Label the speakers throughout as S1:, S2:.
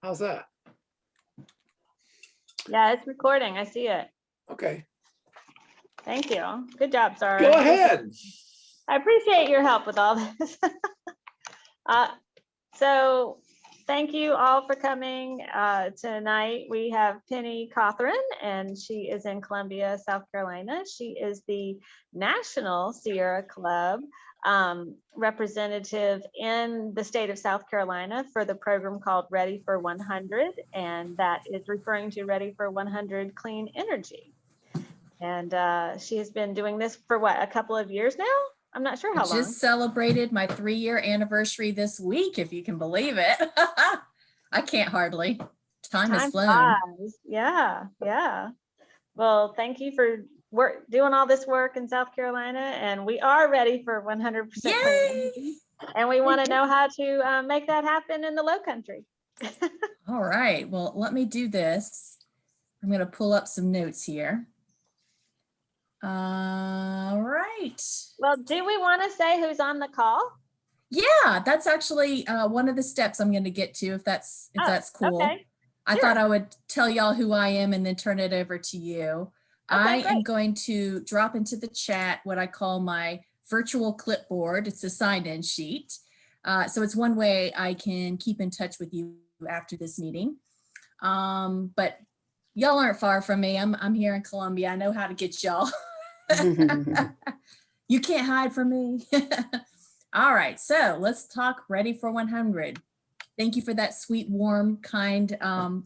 S1: How's that?
S2: Yeah, it's recording. I see it.
S1: Okay.
S2: Thank you. Good job, Sarah.
S1: Go ahead.
S2: I appreciate your help with all this. So thank you all for coming. Tonight we have Penny Cothran, and she is in Columbia, South Carolina. She is the National Sierra Club representative in the state of South Carolina for the program called Ready for 100, and that is referring to Ready for 100 Clean Energy. And she has been doing this for what, a couple of years now? I'm not sure how long.
S3: Just celebrated my 3-year anniversary this week, if you can believe it. I can't hardly. Time has flown.
S2: Flies. Yeah, yeah. Well, thank you for doing all this work in South Carolina, and we are ready for 100% clean energy. And we want to know how to make that happen in the Low Country.
S3: All right, well, let me do this. I'm going to pull up some notes here. All right.
S2: Well, do we want to say who's on the call?
S3: Yeah, that's actually one of the steps I'm going to get to, if that's cool.
S2: Okay.
S3: I
S2: Sure.
S3: thought I would tell y'all who I am and then turn it over to you.
S2: Okay,
S3: I am
S2: great.
S3: going to drop into the chat what I call my virtual clipboard. It's a sign-in sheet. So it's one way I can keep in touch with you after this meeting. But y'all aren't far from me. I'm here in Columbia. I know how to get y'all. You can't hide from me. All right, so let's talk Ready for 100. Thank you for that sweet, warm, kind,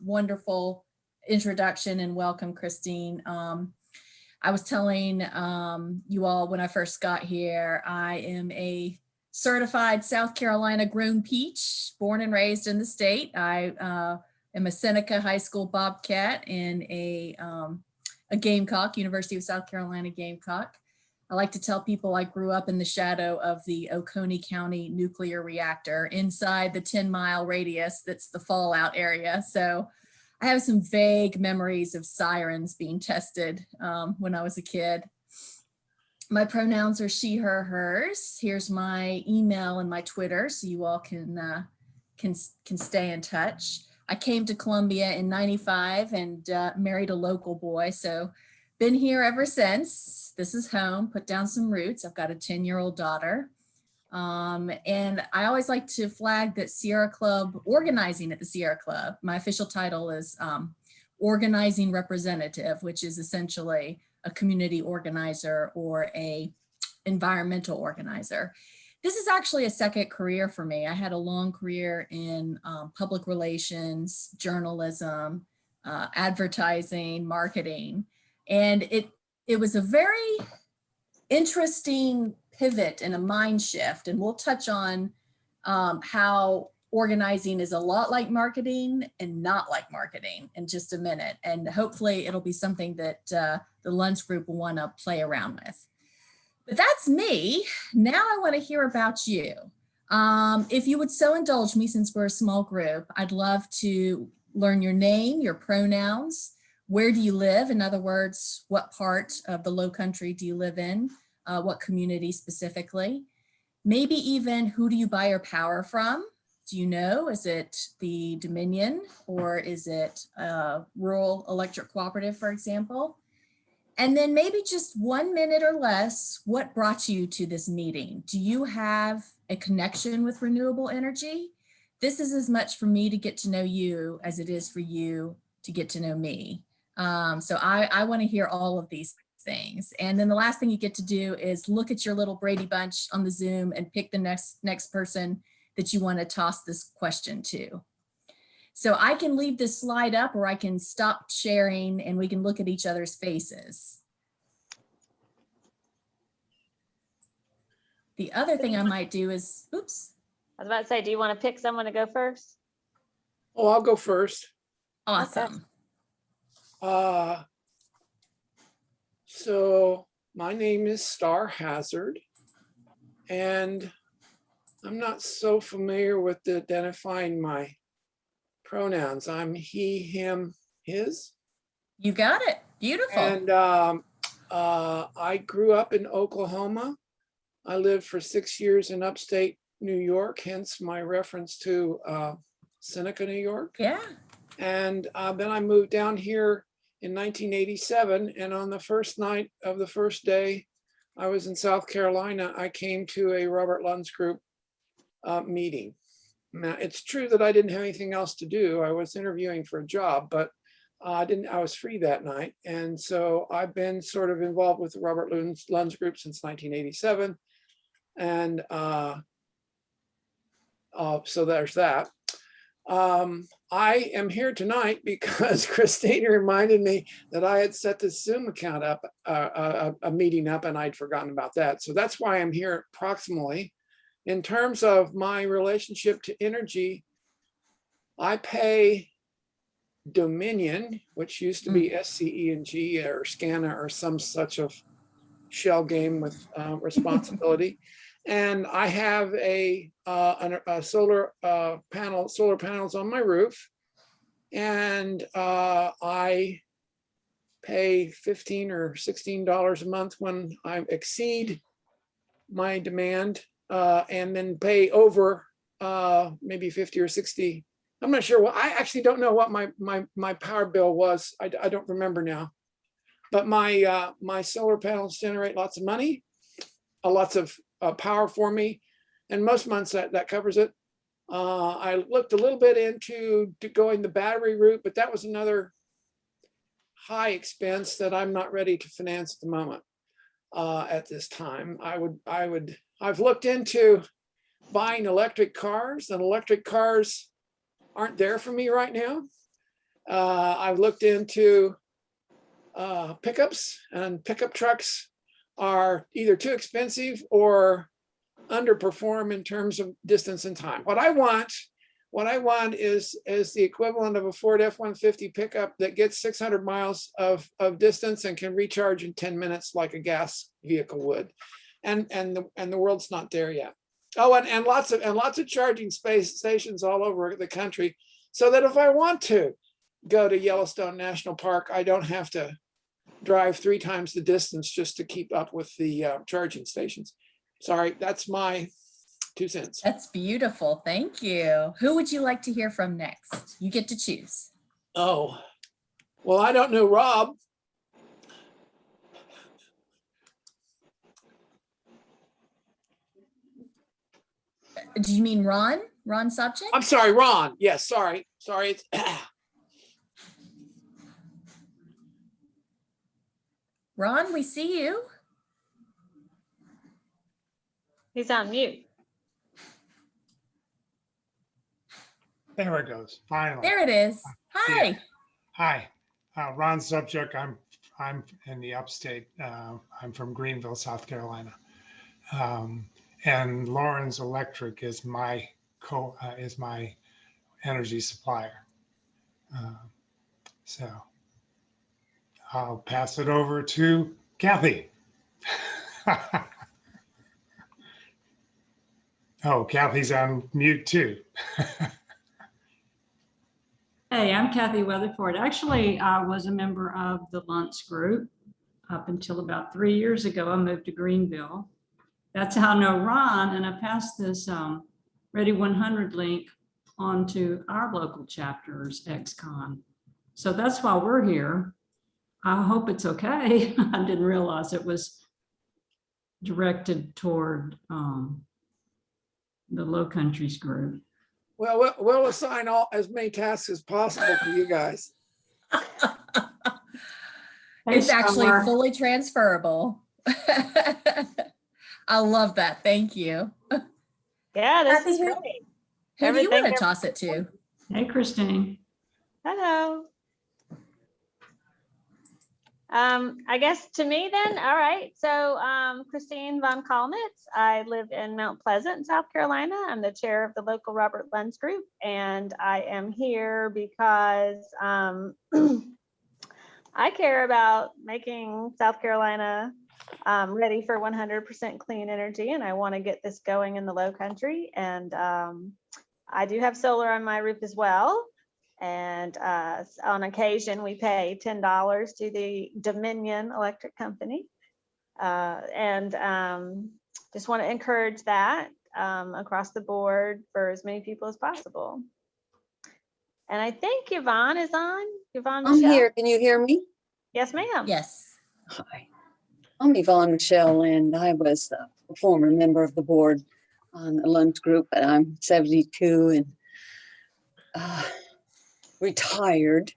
S3: wonderful introduction, and welcome, Christine. I was telling you all when I first got here, I am a certified South Carolina grown peach, born and raised in the state. I am a Seneca High School Bobcat and a Gamecock, University of South Carolina Gamecock. I like to tell people I grew up in the shadow of the Oconee County nuclear reactor inside the 10-mile radius that's the fallout area. So I have some vague memories of sirens being tested when I was a kid. My pronouns are she, her, hers. Here's my email and my Twitter, so you all can stay in touch. I came to Columbia in '95 and married a local boy, so been here ever since. This is home, put down some roots. I've got a 10-year-old daughter. And I always like to flag that Sierra Club, organizing at the Sierra Club, my official title is organizing representative, which is essentially a community organizer or a environmental organizer. This is actually a second career for me. I had a long career in public relations, journalism, advertising, marketing, and it was a very interesting pivot and a mind shift. And we'll touch on how organizing is a lot like marketing and not like marketing in just a minute. And hopefully it'll be something that the Lunz group will want to play around with. But that's me. Now I want to hear about you. If you would so indulge me, since we're a small group, I'd love to learn your name, your pronouns. Where do you live? In other words, what part of the Low Country do you live in? What community specifically? Maybe even who do you buy your power from? Do you know? Is it the Dominion or is it a rural electric cooperative, for example? And then maybe just 1 minute or less, what brought you to this meeting? Do you have a connection with renewable energy? This is as much for me to get to know you as it is for you to get to know me. So I want to hear all of these things. And then the last thing you get to do is look at your little Brady Bunch on the Zoom and pick the next person that you want to toss this question to. So I can leave this slide up or I can stop sharing and we can look at each other's faces. The other thing I might do is, oops.
S2: I was about to say, do you want to pick someone to go first?
S1: Oh, I'll go first.
S3: Awesome.
S1: So my name is Star Hazard, and I'm not so familiar with identifying my pronouns. I'm he, him, his.
S3: You got it. Beautiful.
S1: And I grew up in Oklahoma. I lived for 6 years in upstate New York, hence my reference to Seneca, New York.
S3: Yeah.
S1: And then I moved down here in 1987. And on the first night of the first day I was in South Carolina, I came to a Robert Lunz group meeting. Now, it's true that I didn't have anything else to do. I was interviewing for a job, but I was free that night. And so I've been sort of involved with the Robert Lunz group since 1987. And so there's that. I am here tonight because Christine reminded me that I had set the Zoom account up, a meeting up, and I'd forgotten about that. So that's why I'm here approximately. In terms of my relationship to energy, I pay Dominion, which used to be SCE&G or SCANA or some such of shell game with responsibility. And I have a solar panels on my roof, and I pay $15 or $16 a month when I exceed my demand, and then pay over maybe 50 or 60. I'm not sure. Well, I actually don't know what my power bill was. I don't remember now. But my solar panels generate lots of money, lots of power for me, and most months that covers it. I looked a little bit into going the battery route, but that was another high expense that I'm not ready to finance at the moment. At this time, I've looked into buying electric cars, and electric cars aren't there for me right now. I've looked into pickups, and pickup trucks are either too expensive or underperform in terms of distance and time. What I want is the equivalent of a Ford F-150 pickup that gets 600 miles of distance and can recharge in 10 minutes like a gas vehicle would. And the world's not there yet. Oh, and lots of charging stations all over the country, so that if I want to go to Yellowstone National Park, I don't have to drive 3 times the distance just to keep up with the charging stations. Sorry, that's my 2 cents.
S3: That's beautiful. Thank you. Who would you like to hear from next? You get to choose.
S1: Oh, well, I don't know, Rob.
S3: Do you mean Ron? Ron Sobchak?
S1: I'm sorry, Ron. Yes, sorry. It's
S3: Ron, we see you.
S2: He's on mute.
S4: There it goes. Finally.
S3: There it is. Hi.
S4: Yeah. Hi, Ron Subject. I'm in the upstate. I'm from Greenville, South Carolina, and Lawrence Electric is my energy supplier. So I'll pass it over to Kathy. Oh, Kathy's on mute too.
S5: Hey, I'm Kathy Weatherford. Actually, I was a member of the Lunz group up until about 3 years ago. I moved to Greenville. That's how I know Ron, and I passed this Ready 100 link onto our local chapters, ex-con. So that's why we're here. I hope it's okay. I didn't realize it was directed toward the Low Countries group.
S1: well, we'll assign as many tasks as possible for you guys.
S3: It's actually fully transferable. I love that. Thank you.
S2: Yeah, this
S3: Kathy,
S2: is
S3: who-
S2: great.
S3: Who do you
S2: Everything
S3: want to
S2: that-
S3: toss it to?
S5: Hey, Christine.
S2: Hello. I guess to me then, all right. So Christine von Kalnitz, I live in Mount Pleasant, South Carolina. I'm the chair of the local Robert Lunz group, and I am here because I care about making South Carolina ready for 100% clean energy, and I want to get this going in the Low Country. And I do have solar on my roof as well. And on occasion, we pay $10 to the Dominion Electric Company. And just want to encourage that across the board for as many people as possible. And I think Yvonne is on. Yvonne
S6: I'm
S2: Michelle?
S6: here. Can you hear me?
S2: Yes, ma'am.
S3: Yes.
S6: Hi. I'm Yvonne Michelle, and I was a former member of the board on the Lunz group, but I'm 72 and retired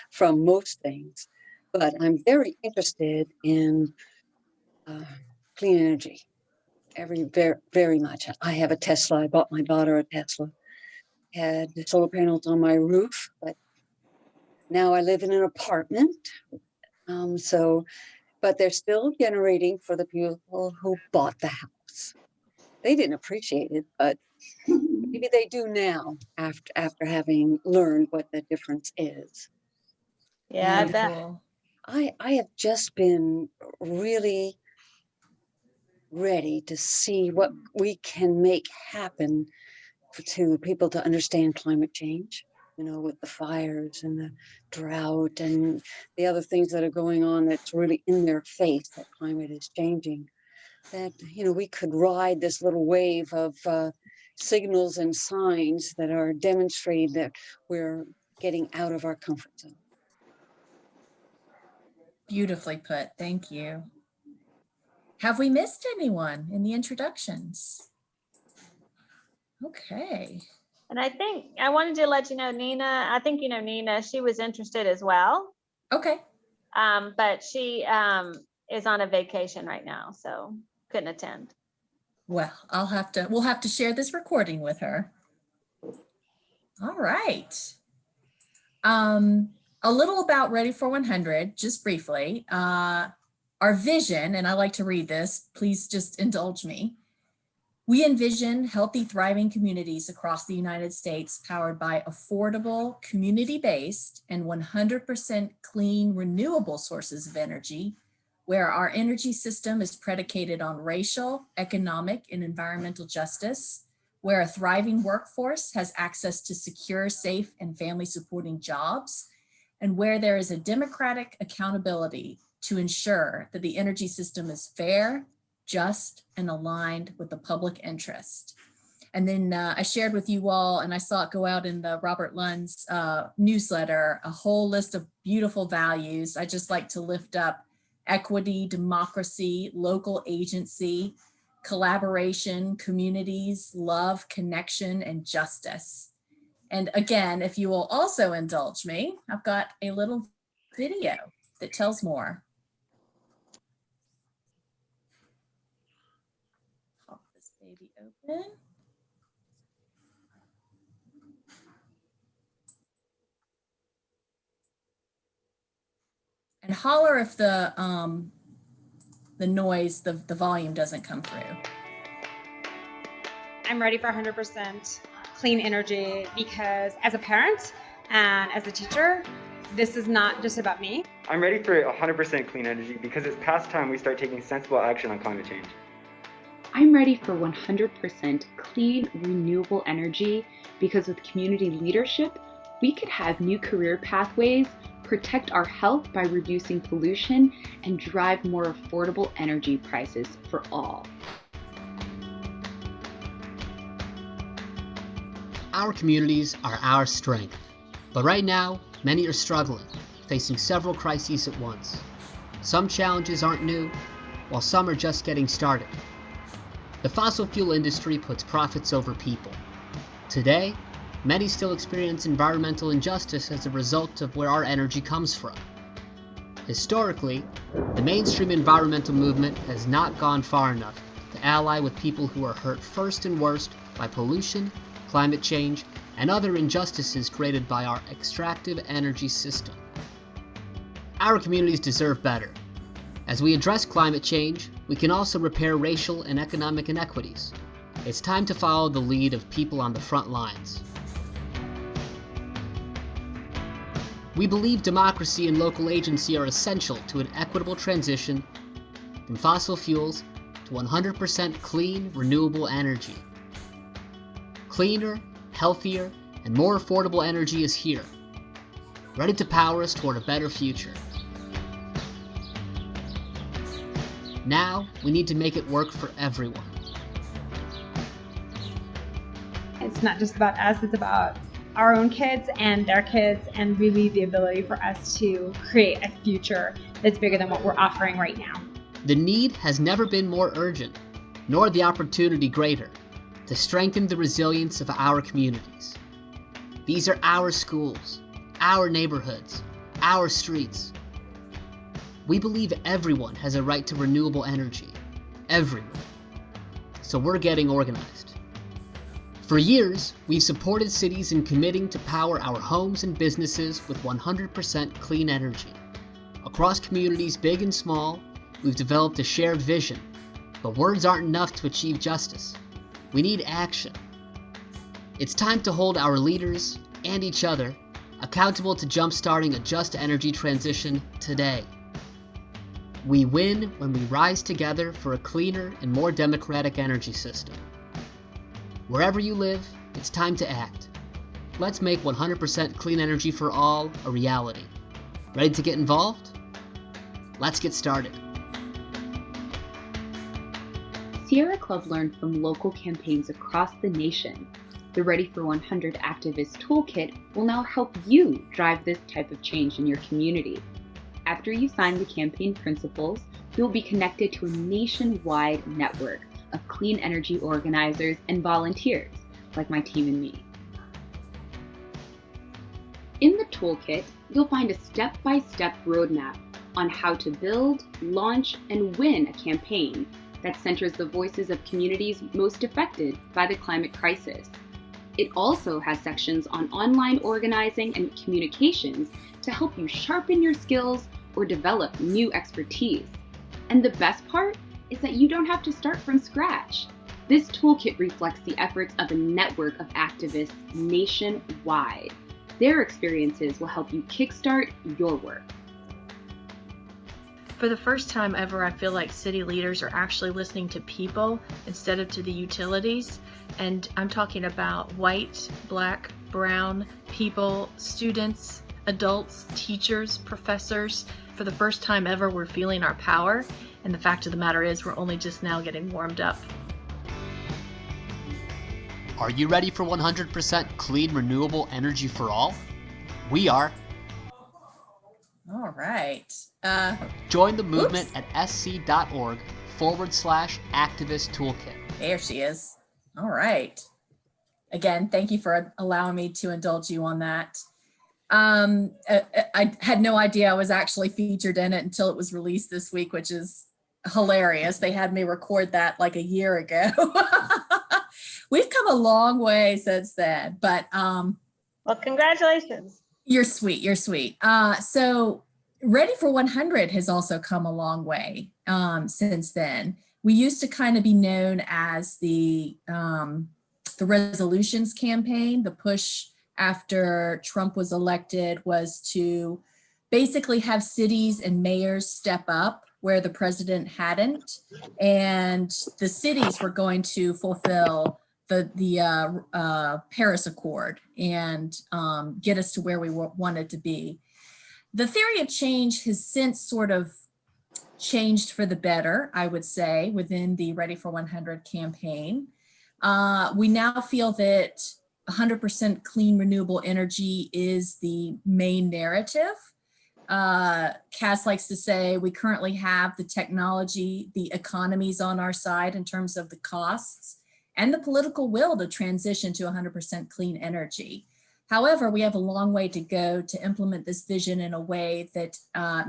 S6: from most things. But I'm very interested in clean energy, very much. I have a Tesla. I bought my daughter a Tesla. Had the solar panels on my roof, but now I live in an apartment. But they're still generating for the people who bought the house. They didn't appreciate it, but maybe they do now after having learned what the difference is.
S2: Yeah, I bet.
S3: Beautiful.
S6: I have just been really ready to see what we can make happen to people to understand climate change, with the fires and the drought and the other things that are going on that's really in their face, that climate is changing. That, we could ride this little wave of signals and signs that are demonstrating that we're getting out of our comfort zone.
S3: Beautifully put. Thank you. Have we missed anyone in the introductions? Okay.
S2: And I think I wanted to let you know, Nina, I think you know Nina, she was interested as well.
S3: Okay.
S2: But she is on a vacation right now, so couldn't attend.
S3: Well, we'll have to share this recording with her. All right. A little about Ready for 100, just briefly. Our vision, and I like to read this, please just indulge me. We envision healthy, thriving communities across the United States powered by affordable, community-based, and 100% clean, renewable sources of energy, where our energy system is predicated on racial, economic, and environmental justice, where a thriving workforce has access to secure, safe, and family-supporting jobs, and where there is a democratic accountability to ensure that the energy system is fair, just, and aligned with the public interest. And then I shared with you all, and I saw it go out in the Robert Lunz newsletter, a whole list of beautiful values. I just like to lift up equity, democracy, local agency, collaboration, communities, love, connection, and justice. And again, if you will also indulge me, I've got a little video that tells more. Pop this baby open. And holler if the noise, the volume doesn't come through.
S7: I'm ready for 100% clean energy because as a parent and as a teacher, this is not just about me.
S8: I'm ready for 100% clean energy because it's past time we start taking sensible action on climate change.
S9: I'm ready for 100% clean, renewable energy because with community leadership, we could have new career pathways, protect our health by reducing pollution, and drive more affordable energy prices for all.
S10: Our communities are our strength, but right now, many are struggling, facing several crises at once. Some challenges aren't new, while some are just getting started. The fossil fuel industry puts profits over people. Today, many still experience environmental injustice as a result of where our energy comes from. Historically, the mainstream environmental movement has not gone far enough to ally with people who are hurt first and worst by pollution, climate change, and other injustices created by our extractive energy system. Our communities deserve better. As we address climate change, we can also repair racial and economic inequities. It's time to follow the lead of people on the front lines. We believe democracy and local agency are essential to an equitable transition from fossil fuels to 100% clean, renewable energy. Cleaner, healthier, and more affordable energy is here, ready to power us toward a better future. Now, we need to make it work for everyone.
S7: It's not just about us, it's about our own kids and their kids, and really the ability for us to create a future that's bigger than what we're offering right now.
S10: The need has never been more urgent, nor the opportunity greater, to strengthen the resilience of our communities. These are our schools, our neighborhoods, our streets. We believe everyone has a right to renewable energy. Everyone. So we're getting organized. For years, we've supported cities in committing to power our homes and businesses with 100% clean energy. Across communities big and small, we've developed a shared vision, but words aren't enough to achieve justice. We need action. It's time to hold our leaders and each other accountable to jumpstarting a just energy transition today. We win when we rise together for a cleaner and more democratic energy system. Wherever you live, it's time to act. Let's make 100% clean energy for all a reality. Ready to get involved? Let's get started.
S9: Sierra Club learned from local campaigns across the nation. The Ready for 100 Activist Toolkit will now help you drive this type of change in your community. After you sign the campaign principles, you'll be connected to a nationwide network of clean energy organizers and volunteers, like my team and me. In the toolkit, you'll find a step-by-step roadmap on how to build, launch, and win a campaign that centers the voices of communities most affected by the climate crisis. It also has sections on online organizing and communications to help you sharpen your skills or develop new expertise. And the best part is that you don't have to start from scratch. This toolkit reflects the efforts of a network of activists nationwide. Their experiences will help you kickstart your work.
S11: For the first time ever, I feel like city leaders are actually listening to people instead of to the utilities. And I'm talking about white, black, brown people, students, adults, teachers, professors. For the first time ever, we're feeling our power. And the fact of the matter is, we're only just now getting warmed up.
S10: Are you ready for 100% clean, renewable energy for all? We are.
S3: All right.
S10: Join the movement at sc.org/activist toolkit.
S3: There she is. All right. Again, thank you for allowing me to indulge you on that. I had no idea I was actually featured in it until it was released this week, which is hilarious. They had me record that like a year ago. We've come a long way since then, but
S2: Well, congratulations.
S3: you're sweet. You're sweet. So Ready for 100 has also come a long way since then. We used to kind of be known as the resolutions campaign. The push after Trump was elected was to basically have cities and mayors step up where the president hadn't, and the cities were going to fulfill the Paris Accord and get us to where we wanted to be. The theory of change has since sort of changed for the better, I would say, within the Ready for 100 campaign. We now feel that 100% clean renewable energy is the main narrative. Cass likes to say we currently have the technology, the economies on our side in terms of the costs, and the political will to transition to 100% clean energy. However, we have a long way to go to implement this vision in a way that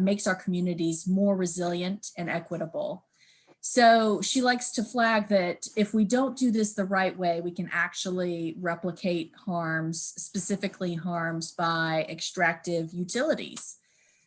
S3: makes our communities more resilient and equitable. So she likes to flag that if we don't do this the right way, we can actually replicate harms, specifically harms by extractive utilities.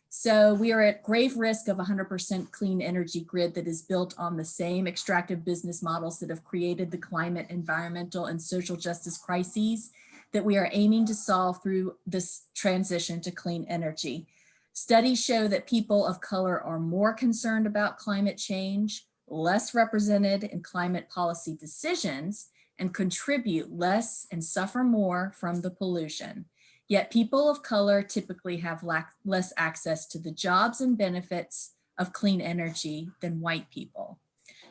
S3: So we are at grave risk of 100% clean energy grid that is built on the same extractive business models that have created the climate, environmental, and social justice crises that we are aiming to solve through this transition to clean energy. Studies show that people of color are more concerned about climate change, less represented in climate policy decisions, and contribute less and suffer more from the pollution. Yet people of color typically have less access to the jobs and benefits of clean energy than white people.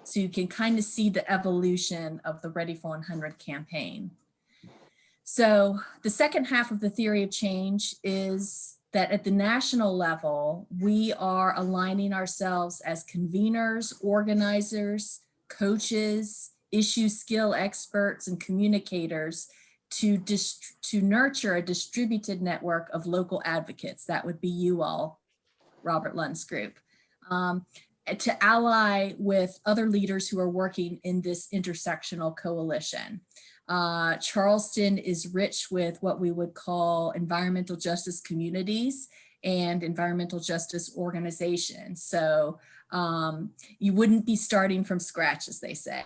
S3: So you can kind of see the evolution of the Ready for 100 campaign. So the second half of the theory of change is that at the national level, we are aligning ourselves as conveners, organizers, coaches, issue skill experts, and communicators to nurture a distributed network of local advocates. That would be you all, Robert Lunz Group, to ally with other leaders who are working in this intersectional coalition. Charleston is rich with what we would call environmental justice communities and environmental justice organizations. So you wouldn't be starting from scratch, as they say.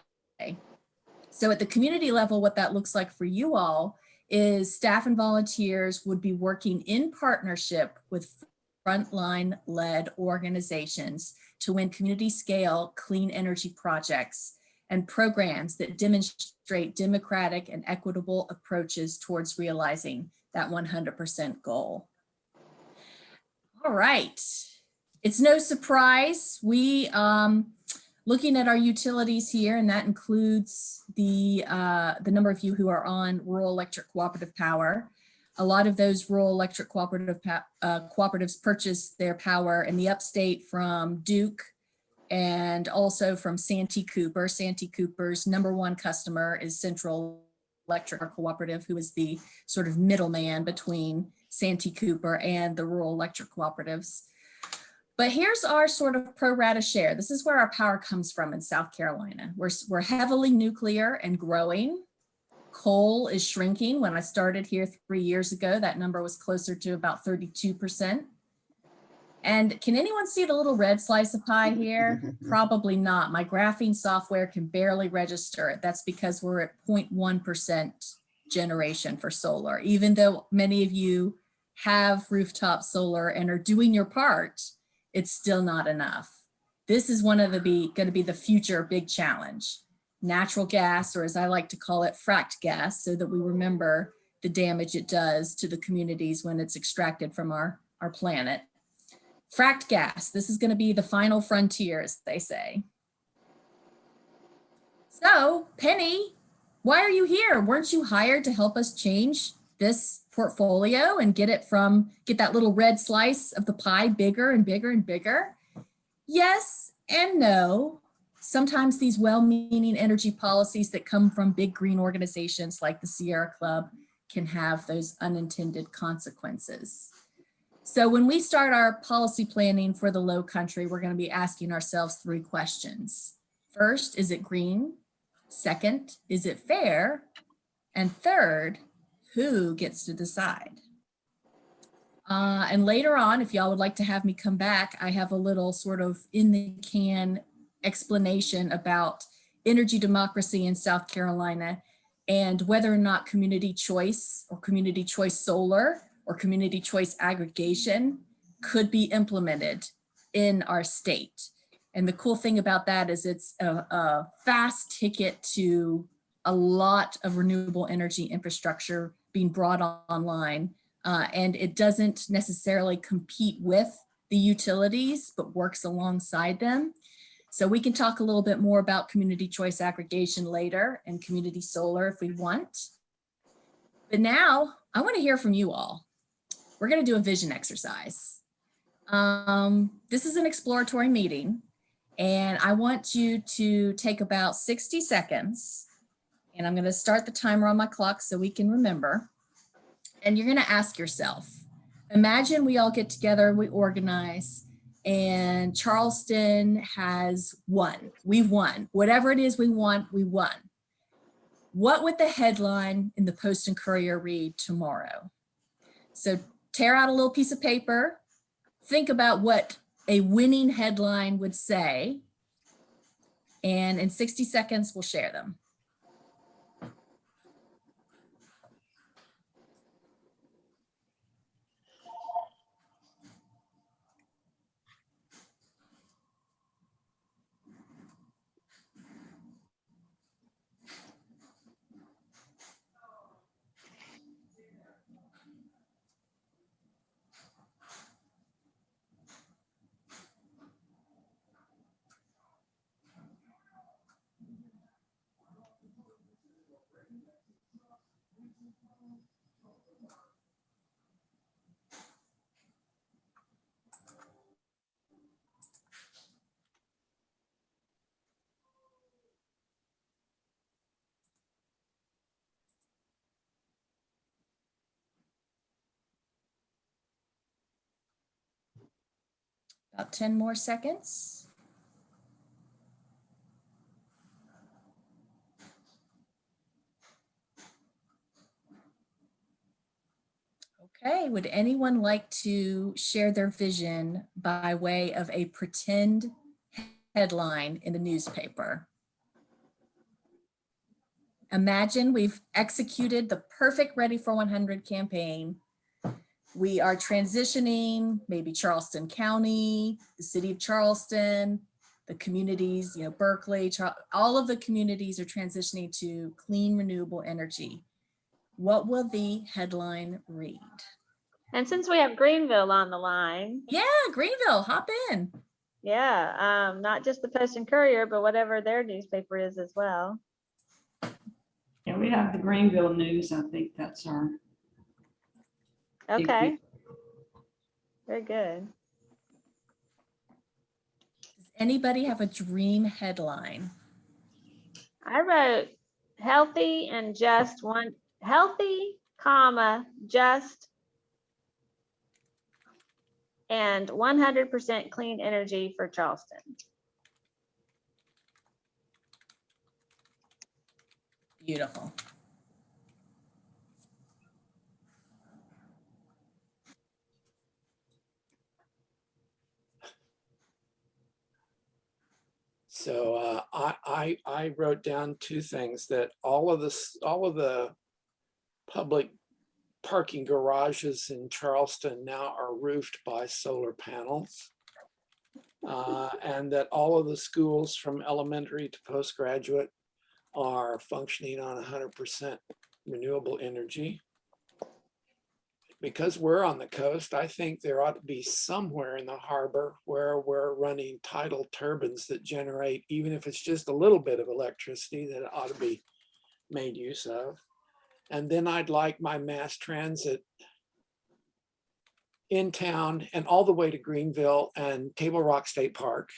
S3: So at the community level, what that looks like for you all is staff and volunteers would be working in partnership with frontline-led organizations to win community scale clean energy projects and programs that demonstrate democratic and equitable approaches towards realizing that 100% goal. All right, it's no surprise. We, looking at our utilities here, and that includes the number of you who are on rural electric cooperative power. A lot of those rural electric cooperatives purchase their power in the upstate from Duke and also from Santee Cooper. Santee Cooper's #1 customer is Central Electric Cooperative, who is the sort of middleman between Santee Cooper and the rural electric cooperatives. But here's our sort of pro rata share. This is where our power comes from in South Carolina. We're heavily nuclear and growing. Coal is shrinking. When I started here 3 years ago, that number was closer to about 32%. And can anyone see the little red slice of pie here? Probably not. My graphing software can barely register it. That's because we're at 0.1% generation for solar. Even though many of you have rooftop solar and are doing your part, it's still not enough. This is going to be the future big challenge. Natural gas, or as I like to call it, fracked gas, so that we remember the damage it does to the communities when it's extracted from our planet. Fracked gas, this is going to be the final frontier, as they say. So, Penny, why are you here? Weren't you hired to help us change this portfolio and get that little red slice of the pie bigger and bigger and bigger? Yes and no. Sometimes these well-meaning energy policies that come from big green organizations like the Sierra Club can have those unintended consequences. So when we start our policy planning for the Low Country, we're going to be asking ourselves 3 questions. First, is it green? Second, is it fair? And third, who gets to decide? And later on, if y'all would like to have me come back, I have a little sort of in the can explanation about energy democracy in South Carolina and whether or not community choice or community choice solar or community choice aggregation could be implemented in our state. And the cool thing about that is it's a fast ticket to a lot of renewable energy infrastructure being brought online. And it doesn't necessarily compete with the utilities, but works alongside them. So we can talk a little bit more about community choice aggregation later and community solar if we want. But now I want to hear from you all. We're going to do a vision exercise. This is an exploratory meeting, and I want you to take about 60 seconds, and I'm going to start the timer on my clock so we can remember. And you're going to ask yourself, imagine we all get together, we organize, and Charleston has won. We've won. Whatever it is we want, we won. What would the headline in the Post and Courier read tomorrow? So tear out a little piece of paper, think about what a winning headline would say, and in 60 seconds, we'll share them. About 10 more seconds. Okay, would anyone like to share their vision by way of a pretend headline in the newspaper? Imagine we've executed the perfect Ready for 100 campaign. We are transitioning, maybe Charleston County, the city of Charleston, the communities, Berkeley, all of the communities are transitioning to clean, renewable energy. What will the headline read?
S2: And since we have Greenville on the line.
S3: Yeah, Greenville, hop in.
S2: Yeah, not just the Post and Courier, but whatever their newspaper is as well.
S5: Yeah, we have the Greenville News. I think that's our.
S2: Okay. Very good.
S3: Does anybody have a dream headline?
S2: I wrote healthy and just healthy, just and 100% clean energy for Charleston.
S3: Beautiful.
S1: So I wrote down two things, that all of the public parking garages in Charleston now are roofed by solar panels, and that all of the schools from elementary to postgraduate are functioning on 100% renewable energy. Because we're on the coast, I think there ought to be somewhere in the harbor where we're running tidal turbines that generate, even if it's just a little bit of electricity, that ought to be made use of. And then I'd like my mass transit in town and all the way to Greenville and Table Rock State Park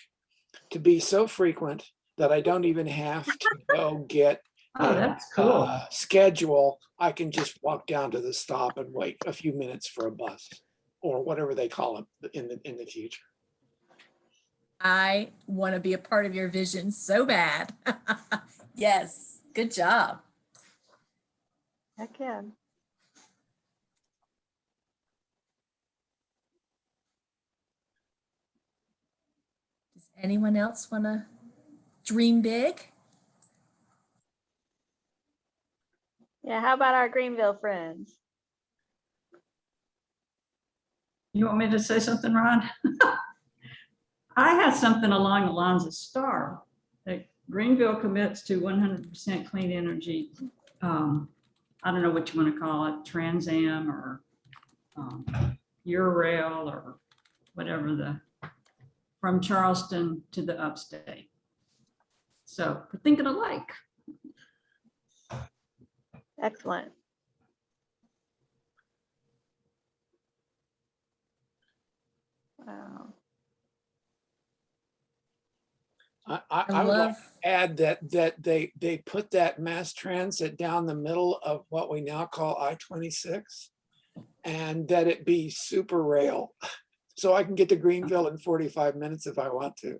S1: to be so frequent that I don't even have to go get
S5: That's cool.
S1: schedule. I can just walk down to the stop and wait a few minutes for a bus or whatever they call it in the future.
S3: I want to be a part of your vision so bad. Yes, good job.
S2: Heck yeah.
S3: Does anyone else want to dream big?
S2: Yeah, how about our Greenville friends?
S5: You want me to say something, Ron? I had something along the lines of STAR, that Greenville commits to 100% clean energy. I don't know what you want to call it, Trans Am or Eurail or whatever, from Charleston to the upstate. So we're thinking alike.
S2: Excellent. Wow.
S1: I would like to add that they put that mass transit down the middle of what we now call I-26, and that it be super rail, so I can get to Greenville in 45 minutes if I want to.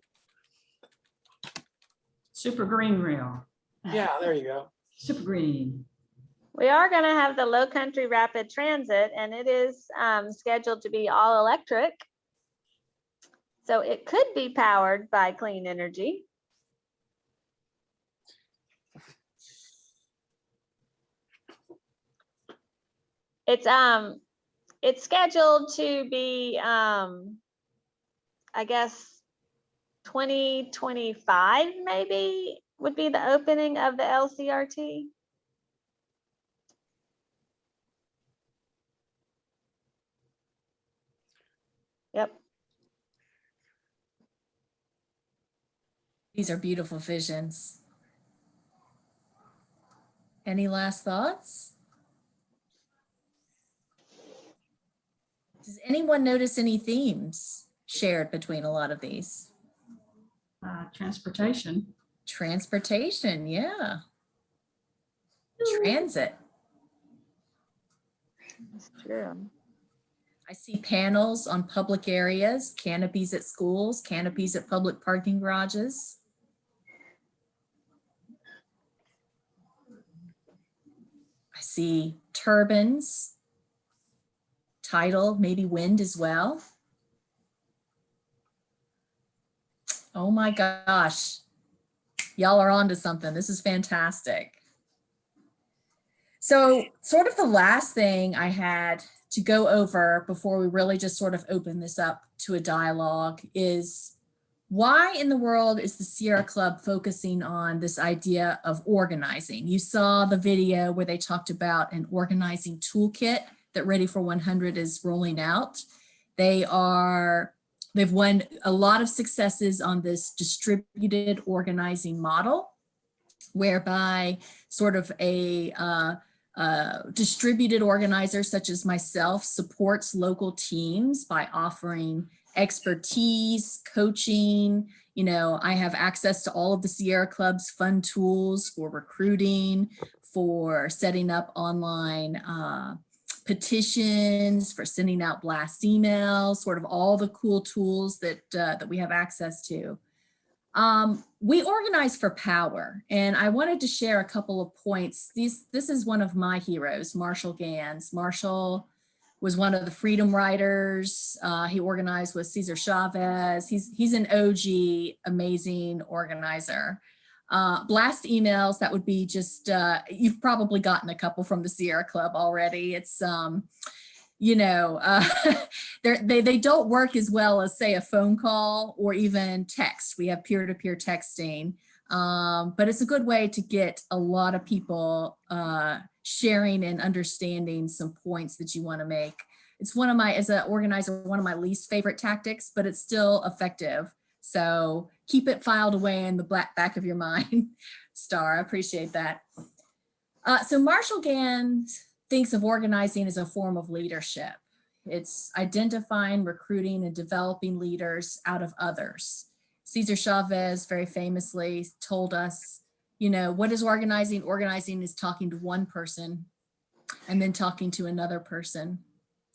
S5: Super green rail.
S1: Yeah, there you go.
S5: Super green.
S2: We are going to have the Low Country Rapid Transit, and it is scheduled to be all electric. So it could be powered by clean energy. It's scheduled to be, I guess, 2025 maybe would be the opening of the LCRT. Yep.
S3: These are beautiful visions. Any last thoughts? Does anyone notice any themes shared between a lot of these?
S5: Transportation.
S3: Transportation, yeah. Transit.
S2: That's true.
S3: I see panels on public areas, canopies at schools, canopies at public parking garages. I see turbines, tidal, maybe wind as well. Oh my gosh, y'all are onto something. This is fantastic. So sort of the last thing I had to go over before we really just sort of open this up to a dialogue is, why in the world is the Sierra Club focusing on this idea of organizing? You saw the video where they talked about an organizing toolkit that Ready for 100 is rolling out. They've won a lot of successes on this distributed organizing model, whereby sort of a distributed organizer such as myself supports local teams by offering expertise, coaching. You know, I have access to all of the Sierra Club's fun tools for recruiting, for setting up online petitions, for sending out blast emails, sort of all the cool tools that we have access to. We organize for power, and I wanted to share a couple of points. This is one of my heroes, Marshall Gans. Marshall was one of the freedom riders. He organized with Cesar Chavez. He's an OG, amazing organizer. Blast emails, that would be just, you've probably gotten a couple from the Sierra Club already. It's, you know, they don't work as well as, say, a phone call or even text. We have peer-to-peer texting, but it's a good way to get a lot of people sharing and understanding some points that you want to make. It's one of my, as an organizer, one of my least favorite tactics, but it's still effective. So keep it filed away in the back of your mind, Star. I appreciate that. So Marshall Gans thinks of organizing as a form of leadership. It's identifying, recruiting, and developing leaders out of others. Cesar Chavez very famously told us, you know, what is organizing? Organizing is talking to one person and then talking to another person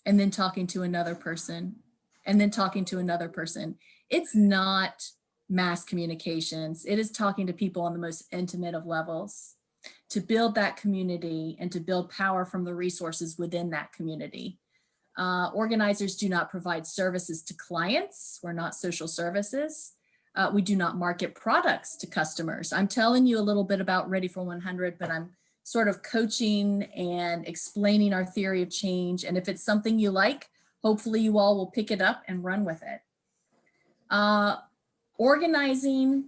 S3: and then talking to another person and then talking to another person. It's not mass communications. It is talking to people on the most intimate of levels to build that community and to build power from the resources within that community. Organizers do not provide services to clients. We're not social services. We do not market products to customers. I'm telling you a little bit about Ready for 100, but I'm sort of coaching and explaining our theory of change. And if it's something you like, hopefully you all will pick it up and run with it. Organizing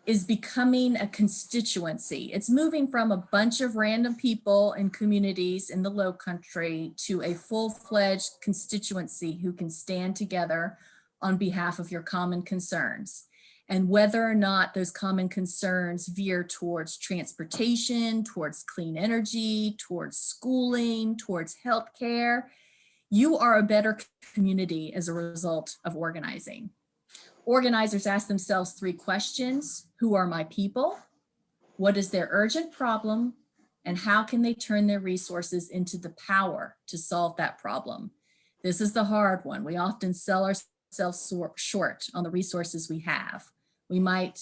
S3: is becoming a constituency. It's moving from a bunch of random people and communities in the Low Country to a full-fledged constituency who can stand together on behalf of your common concerns. And whether or not those common concerns veer towards transportation, towards clean energy, towards schooling, towards healthcare, you are a better community as a result of organizing. Organizers ask themselves 3 questions. Who are my people? What is their urgent problem? And how can they turn their resources into the power to solve that problem? This is the hard one. We often sell ourselves short on the resources we have. We might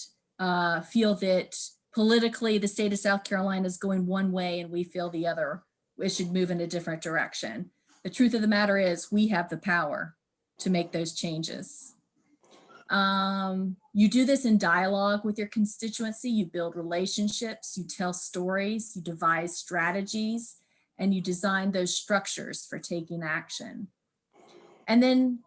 S3: feel that politically the state of South Carolina is going one way and we feel the other. We should move in a different direction. The truth of the matter is we have the power to make those changes. You do this in dialogue with your constituency. You build relationships, you tell stories, you devise strategies, and you design those structures for taking action. And then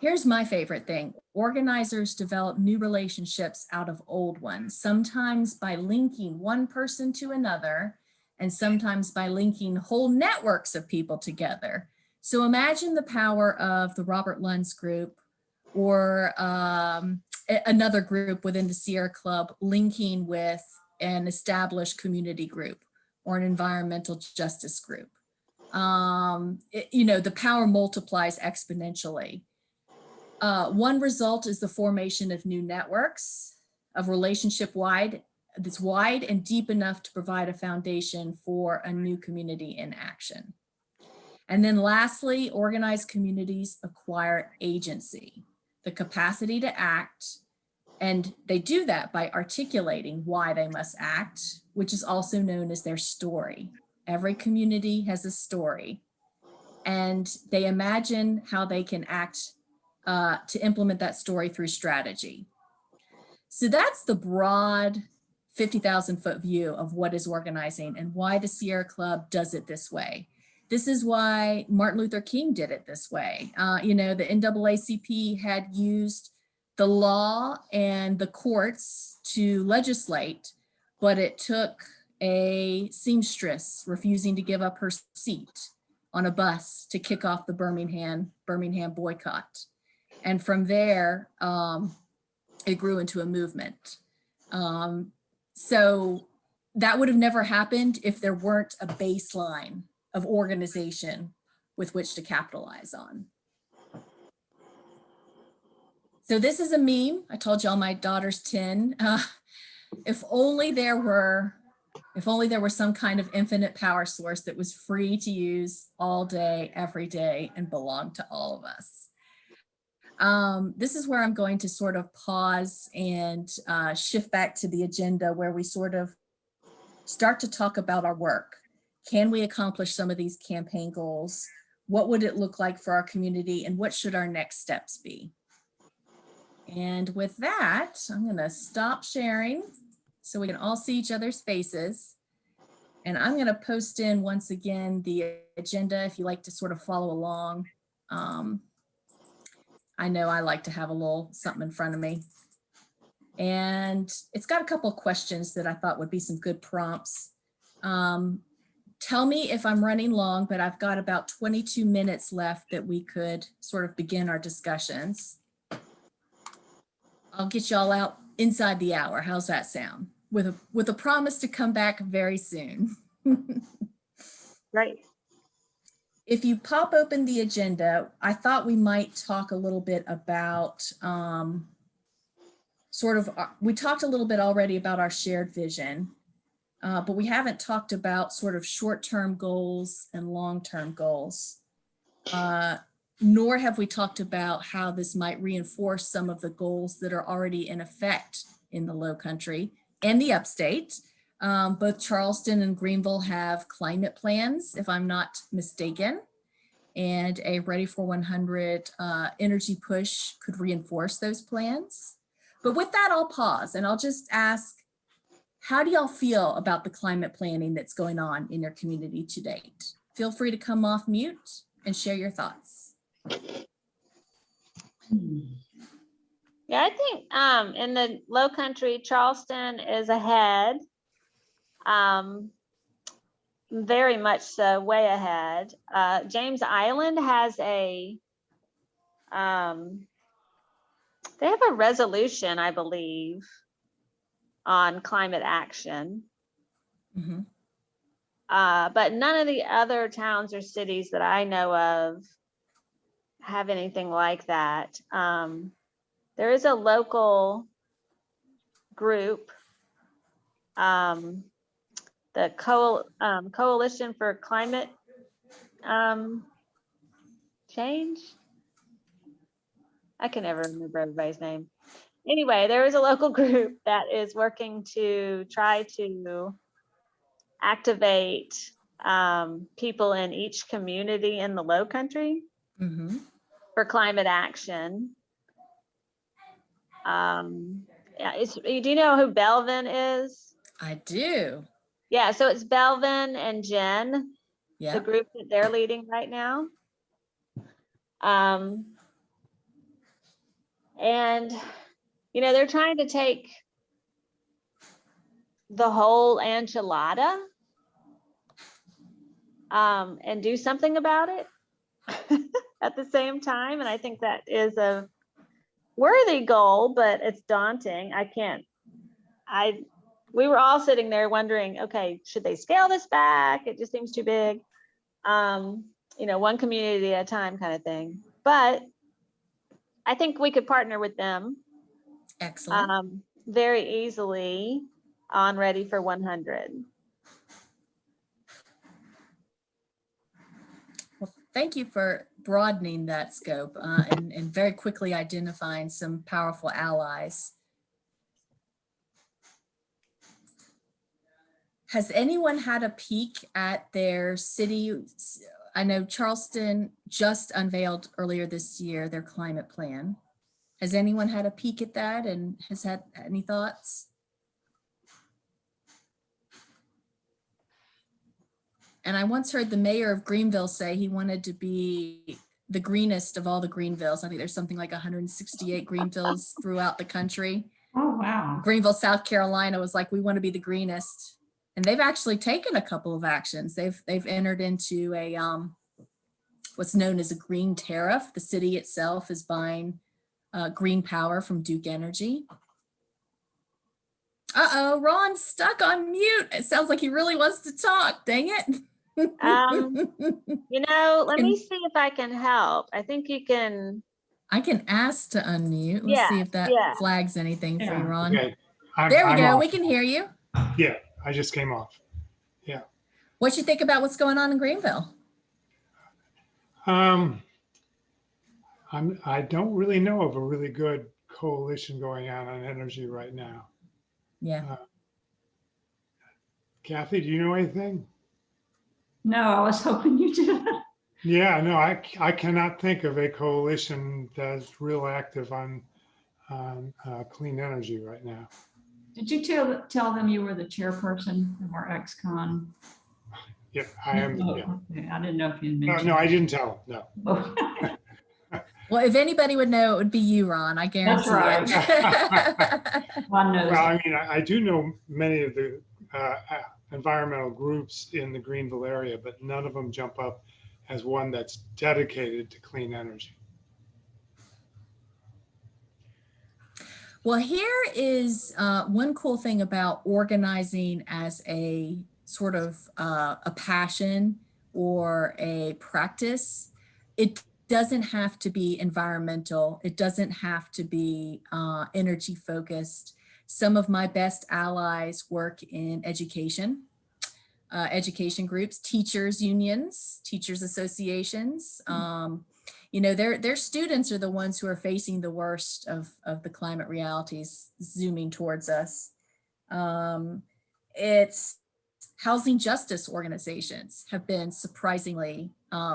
S3: here's my favorite thing. Organizers develop new relationships out of old ones, sometimes by linking one person to another, and sometimes by linking whole networks of people together. So imagine the power of the Robert Lunz group or another group within the Sierra Club linking with an established community group or an environmental justice group. You know, the power multiplies exponentially. One result is the formation of new networks of that's wide and deep enough to provide a foundation for a new community in action. And then lastly, organized communities acquire agency, the capacity to act, and they do that by articulating why they must act, which is also known as their story. Every community has a story, and they imagine how they can act to implement that story through strategy. So that's the broad 50,000-foot view of what is organizing and why the Sierra Club does it this way. This is why Martin Luther King did it this way. You know, the NAACP had used the law and the courts to legislate, but it took a seamstress refusing to give up her seat on a bus to kick off the Birmingham boycott. And from there, it grew into a movement. So that would have never happened if there weren't a baseline of organization with which to capitalize on. So this is a meme. I told y'all my daughter's 10. If only there were some kind of infinite power source that was free to use all day, every day, and belonged to all of us. This is where I'm going to sort of pause and shift back to the agenda, where we sort of start to talk about our work. Can we accomplish some of these campaign goals? What would it look like for our community, and what should our next steps be? And with that, I'm going to stop sharing so we can all see each other's faces. And I'm going to post in once again the agenda if you like to sort of follow along. I know I like to have a little something in front of me. And it's got a couple of questions that I thought would be some good prompts. Tell me if I'm running long, but I've got about 22 minutes left that we could sort of begin our discussions. I'll get y'all out inside the hour. How's that sound? With a promise to come back very soon.
S2: Right.
S3: If you pop open the agenda, I thought we might talk a little bit about we talked a little bit already about our shared vision, but we haven't talked about sort of short-term goals and long-term goals, nor have we talked about how this might reinforce some of the goals that are already in effect in the Low Country and the Upstate. Both Charleston and Greenville have climate plans, if I'm not mistaken, and a Ready for 100 energy push could reinforce those plans. But with that, I'll pause and I'll just ask, how do y'all feel about the climate planning that's going on in your community to date? Feel free to come off mute and share your thoughts.
S2: Yeah, I think in the Low Country, Charleston is ahead. Very much so, way ahead. James Island has they have a resolution, I believe, on climate action.
S3: Mm-hmm.
S2: But none of the other towns or cities that I know of have anything like that. There is a local group, the Coalition for Climate Change. I can never remember everybody's name. Anyway, there is a local group that is working to try to activate people in each community in the Low Country
S3: Mm-hmm.
S2: for climate action. Yeah, do you know who Belvin is?
S3: I do.
S2: Yeah, so it's Belvin and Jen,
S3: Yeah.
S2: the group that they're leading right now. And, you know, they're trying to take the whole enchilada and do something about it at the same time. And I think that is a worthy goal, but it's daunting. We were all sitting there wondering, okay, should they scale this back? It just seems too big. You know, one community at a time kind of thing. But I think we could partner with them.
S3: Excellent.
S2: Very easily on Ready for 100.
S3: Well, Thank you for broadening that scope and very quickly identifying some powerful allies. Has anyone had a peek at their city? I know Charleston just unveiled earlier this year their climate plan. Has anyone had a peek at that and has had any thoughts? And I once heard the mayor of Greenville say he wanted to be the greenest of all the Greenvilles. I think there's something like 168 Greenvilles throughout the country.
S5: Oh, wow.
S3: Greenville, South Carolina was like, we want to be the greenest. And they've actually taken a couple of actions. They've entered into a what's known as a green tariff. The city itself is buying green power from Duke Energy. Uh-oh, Ron's stuck on mute. It sounds like he really wants to talk. Dang it.
S2: You know, let me see if I can help. I think you can.
S3: I can ask to unmute. Let's see if that flags anything for you, Ron.
S4: Okay.
S3: There we
S4: I'm
S3: go.
S4: off.
S3: We can hear you.
S4: Yeah, I just came off. Yeah.
S3: What you think about what's going on in Greenville?
S4: I don't really know of a really good coalition going on energy right now.
S3: Yeah.
S4: Kathy, do you know anything?
S5: No, I was hoping you did.
S4: Yeah, no, I cannot think of a coalition that's real active on clean energy right now.
S5: Did you tell them you were the chairperson of our ex-con?
S4: Yeah, I am.
S5: Oh,
S4: Yeah.
S5: okay. I didn't know if you mentioned.
S4: No, I didn't tell them. No.
S5: Oh.
S3: Well, if anybody would know, it would be you, Ron. I guarantee
S5: That's right.
S3: it.
S5: One knows.
S4: Well, I mean, I do know many of the environmental groups in the Greenville area, but none of them jump up as one that's dedicated to clean energy.
S3: Well, here is one cool thing about organizing as a sort of a passion or a practice. It doesn't have to be environmental. It doesn't have to be energy focused. Some of my best allies work in education, education groups, teachers unions, teachers associations. You know, their students are the ones who are facing the worst of the climate realities zooming towards us. It's housing justice organizations have been surprisingly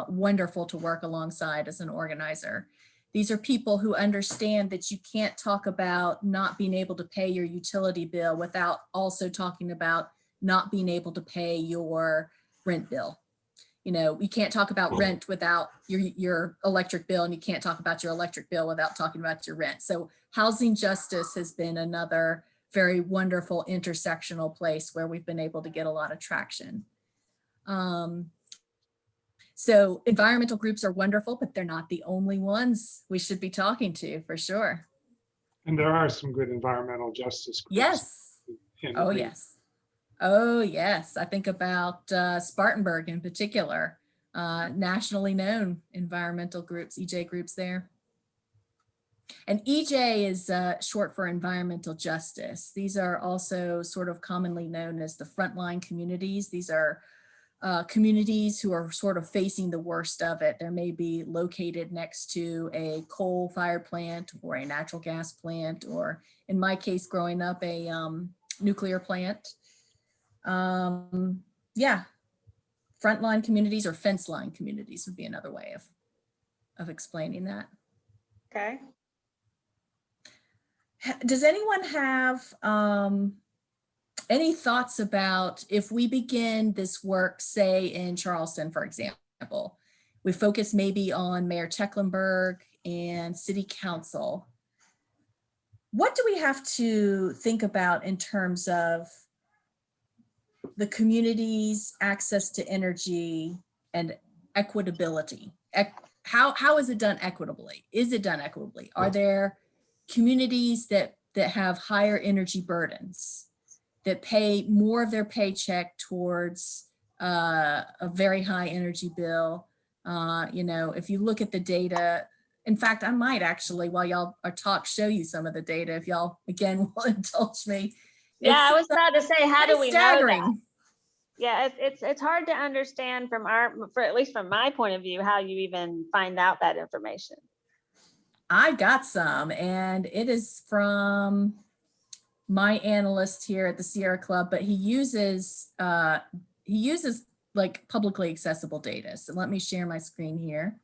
S3: wonderful to work alongside as an organizer. These are people who understand that you can't talk about not being able to pay your utility bill without also talking about not being able to pay your rent bill. You know, you can't talk about rent without your electric bill, and you can't talk about your electric bill without talking about your rent. So housing justice has been another very wonderful intersectional place where we've been able to get a lot of traction. So environmental groups are wonderful, but they're not the only ones we should be talking to, for sure.
S4: And there are some good environmental justice groups.
S3: Yes. Oh, yes. Oh, yes. I think about Spartanburg in particular, nationally known environmental groups, EJ groups there. And EJ is short for environmental justice. These are also sort of commonly known as the frontline communities. These are communities who are sort of facing the worst of it. They may be located next to a coal-fired plant or a natural gas plant, or in my case, growing up, a nuclear plant. Yeah, frontline communities or fence line communities would be another way of explaining that.
S2: Okay.
S3: Does anyone have any thoughts about if we begin this work, say in Charleston, for example, we focus maybe on Mayor Tecklenburg and City Council. What do we have to think about in terms of the community's access to energy and equitability? How is it done equitably? Is it done equitably? Are there communities that have higher energy burdens, that pay more of their paycheck towards a very high energy bill? You know, if you look at the data, in fact, I might actually, while y'all are talk, show you some of the data, if y'all, again, will indulge me.
S2: Yeah, I was about to say, how do we know that? Yeah, it's hard to understand from at least from my point of view, how you even find out that information.
S3: I got some, and it is from my analyst here at the Sierra Club, but he uses like publicly accessible data. So let me share my screen here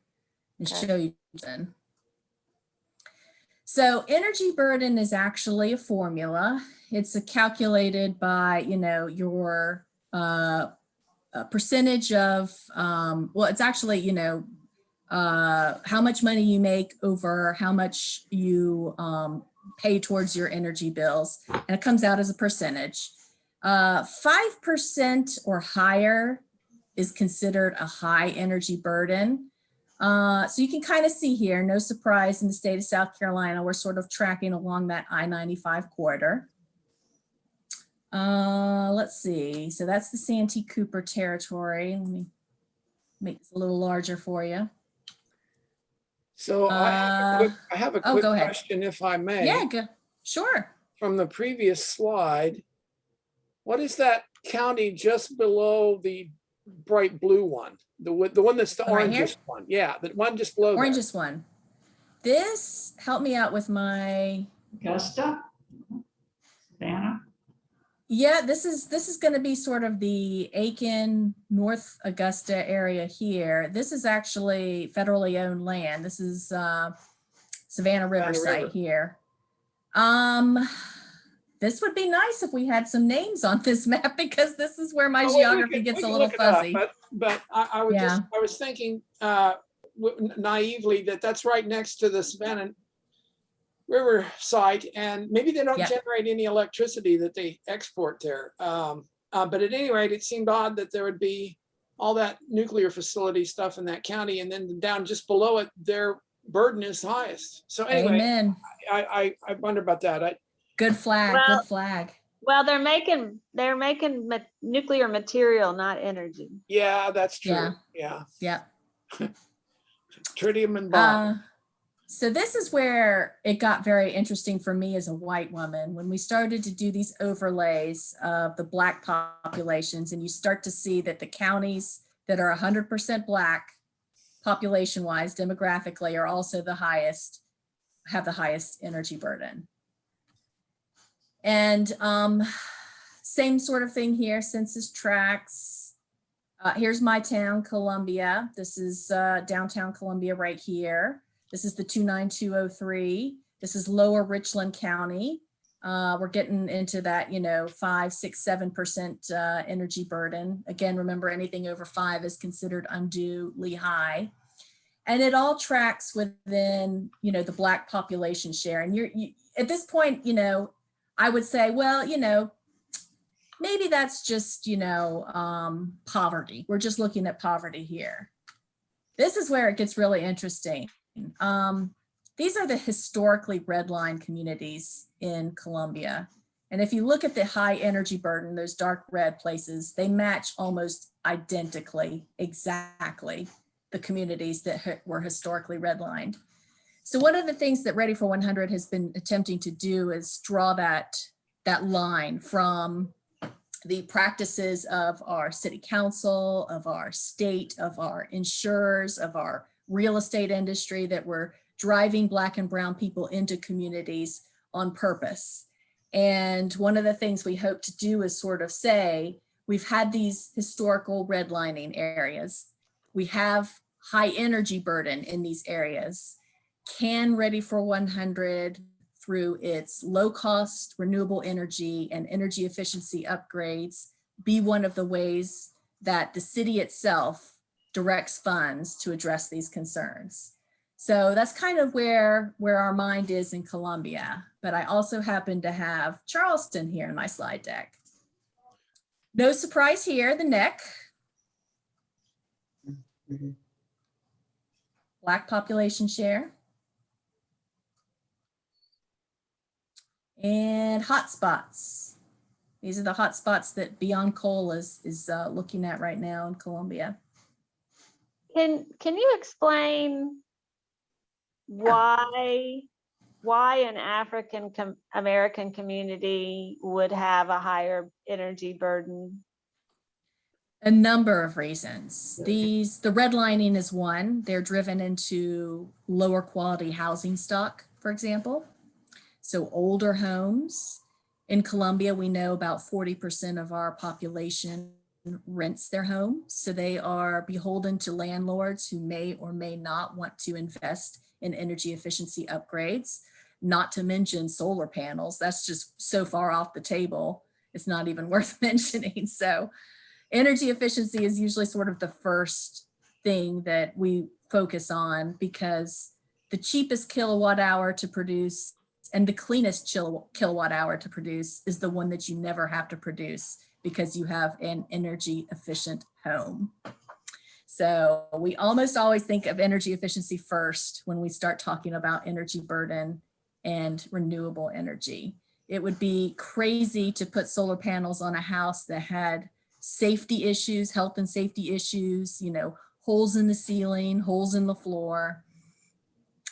S3: and show you then. So energy burden is actually a formula. It's calculated by, your percentage of, well, it's actually, how much money you make over how much you pay towards your energy bills. And it comes out as a percentage. 5% or higher is considered a high energy burden. So you can kind of see here, no surprise, in the state of South Carolina, we're sort of tracking along that I-95 corridor. Let's see. So that's the Santee Cooper territory. Let me make this a little larger for you.
S1: So I have a quick
S3: go ahead.
S1: question, if I may.
S3: Yeah, sure.
S1: From the previous slide, what is that county just below the bright blue one? The one that's the
S3: Right here?
S1: orangest one. Yeah, the one just below there.
S3: Orangest one. This, help me out with my.
S5: Augusta, Savannah.
S3: Yeah, this is going to be sort of the Aiken, North Augusta area here. This is actually federally owned land. This is Savannah River site here. This would be nice if we had some names on this map, because this is where my geography gets a little fuzzy.
S1: But I was thinking naively that that's right next to the Savannah River site, and maybe they don't generate any electricity that they export there. But at any rate, it seemed odd that there would be all that nuclear facility stuff in that county, and then down just below it, their burden is highest. So anyway,
S3: Amen.
S1: I wonder about that.
S3: Good flag.
S2: Well,
S3: good flag.
S2: Well, they're making nuclear material, not energy.
S1: Yeah, that's true. Yeah. Tritium and bomb.
S3: So this is where it got very interesting for me as a white woman, when we started to do these overlays of the Black populations, and you start to see that the counties that are 100% Black population-wise, demographically, are also have the highest energy burden. And same sort of thing here, census tracts. Here's my town, Columbia. This is downtown Columbia right here. This is the 29203. This is Lower Richland County. We're getting into that, 5, 6, 7% energy burden. Again, remember, anything over 5 is considered unduly high. And it all tracks within, the Black population share. And you at this point, I would say, well, maybe that's just, poverty. We're just looking at poverty here. This is where it gets really interesting. These are the historically redlined communities in Columbia. And if you look at the high energy burden, those dark red places, they match almost identically, exactly, the communities that were historically redlined. So one of the things that Ready for 100 has been attempting to do is draw that line from the practices of our city council, of our state, of our insurers, of our real estate industry, that were driving Black and brown people into communities on purpose. And one of the things we hope to do is sort of say, we've had these historical redlining areas. We have high energy burden in these areas. Can Ready for 100, through its low cost renewable energy and energy efficiency upgrades, be one of the ways that the city itself directs funds to address these concerns? So that's kind of where our mind is in Columbia. But I also happen to have Charleston here in my slide deck. No surprise here, the neck. Black population share. And hotspots. These are the hotspots that Beyond Coal is looking at right now in Columbia.
S2: Can you explain why an African American community would have a higher energy burden?
S3: A number of reasons. The redlining is one. They're driven into lower quality housing stock, for example. So older homes. In Columbia, we know about 40% of our population rents their home. So they are beholden to landlords who may or may not want to invest in energy efficiency upgrades, not to mention solar panels. That's just so far off the table. It's not even worth mentioning. So energy efficiency is usually sort of the first thing that we focus on, because the cheapest kilowatt hour to produce and the cleanest kilowatt hour to produce is the one that you never have to produce because you have an energy efficient home. So we almost always think of energy efficiency first when we start talking about energy burden and renewable energy. It would be crazy to put solar panels on a house that had safety issues, health and safety issues, you know, holes in the ceiling, holes in the floor.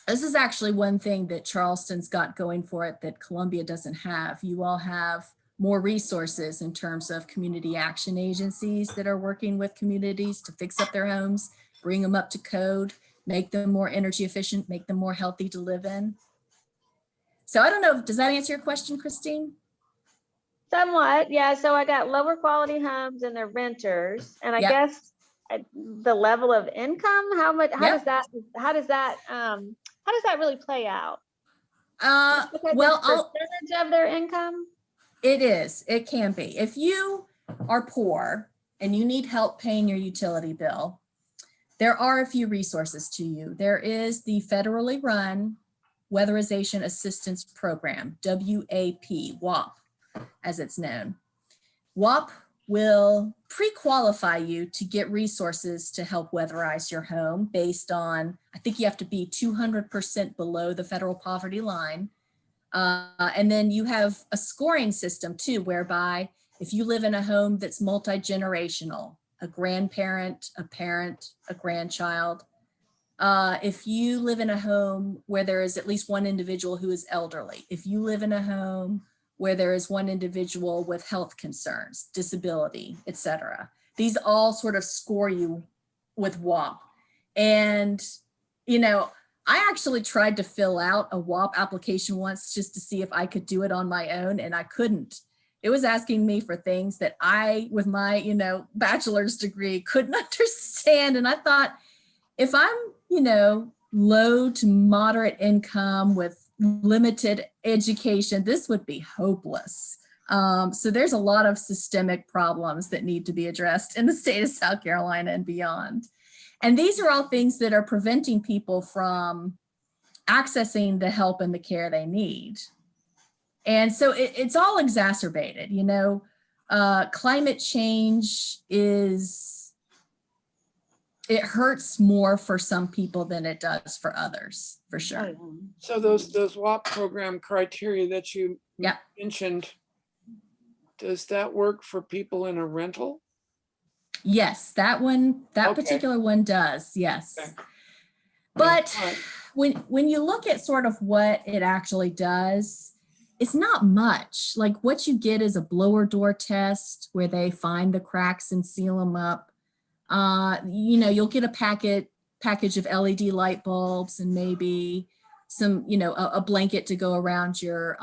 S3: This is actually one thing that Charleston's got going for it that Columbia doesn't have. You all have more resources in terms of community action agencies that are working with communities to fix up their homes, bring them up to code, make them more energy efficient, make them more healthy to live in. So I don't know, does that answer your question, Christine?
S2: Somewhat, yeah. So I got lower quality homes and they're renters, and I
S3: Yep.
S2: guess the level of income, how much, how
S3: Yep.
S2: does that really play out?
S3: Well,
S2: Percentage of their income?
S3: it can be. If you are poor and you need help paying your utility bill, there are a few resources to you. There is the federally run Weatherization Assistance Program, WAP, as it's known. WAP will pre-qualify you to get resources to help weatherize your home based on, I think you have to be 200% below the federal poverty line. And then you have a scoring system too, whereby if you live in a home that's multi-generational, a grandparent, a parent, a grandchild, if you live in a home where there is at least one individual who is elderly, if you live in a home where there is one individual with health concerns, disability, etc., these all sort of score you with WAP. And, you know, I actually tried to fill out a WAP application once just to see if I could do it on my own, and I couldn't. It was asking me for things that I, with my, you know, bachelor's degree, couldn't understand. And I thought, if I'm, you know, low to moderate income with limited education, this would be hopeless. So there's a lot of systemic problems that need to be addressed in the state of South Carolina and beyond. And these are all things that are preventing people from accessing the help and the care they need. And so it's all exacerbated, you know. Climate change it hurts more for some people than it does for others, for sure.
S1: So those WAP program criteria that you
S3: Yep.
S1: mentioned, does that work for people in a rental?
S3: Yes, that
S1: Okay.
S3: particular one does, yes.
S1: Okay.
S3: But
S1: All right.
S3: when you look at sort of what it actually does, it's not much. Like what you get is a blower door test where they find the cracks and seal them up. You know, you'll get a package of LED light bulbs and maybe some, you know, a blanket to go around your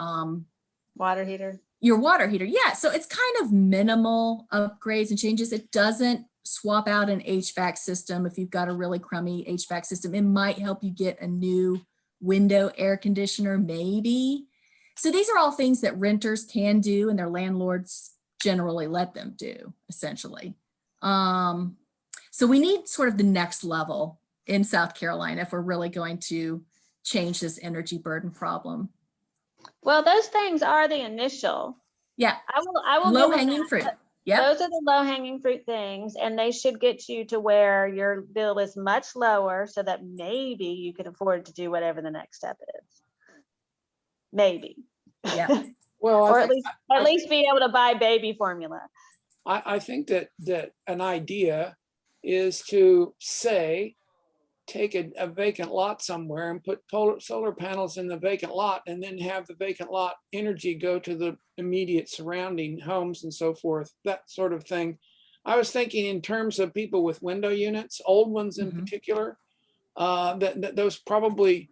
S2: Water heater.
S3: Your water heater. Yeah, so it's kind of minimal upgrades and changes. It doesn't swap out an HVAC system. If you've got a really crummy HVAC system, it might help you get a new window air conditioner, maybe. So these are all things that renters can do and their landlords generally let them do, essentially. So we need sort of the next level in South Carolina if we're really going to change this energy burden problem.
S2: Well, those things are the initial.
S3: Yeah.
S2: I will
S3: low
S2: give them
S3: hanging
S2: that.
S3: fruit. Yeah.
S2: Those are the low hanging fruit things, and they should get you to where your bill is much lower so that maybe you can afford to do whatever the next step is. Maybe.
S3: Yeah.
S1: Well,
S2: Or at least be able to buy baby formula.
S1: I think that an idea is to say, take a vacant lot somewhere and put solar panels in the vacant lot, and then have the vacant lot energy go to the immediate surrounding homes and so forth, that sort of thing. I was thinking in terms of people with window units, old ones in particular, that those probably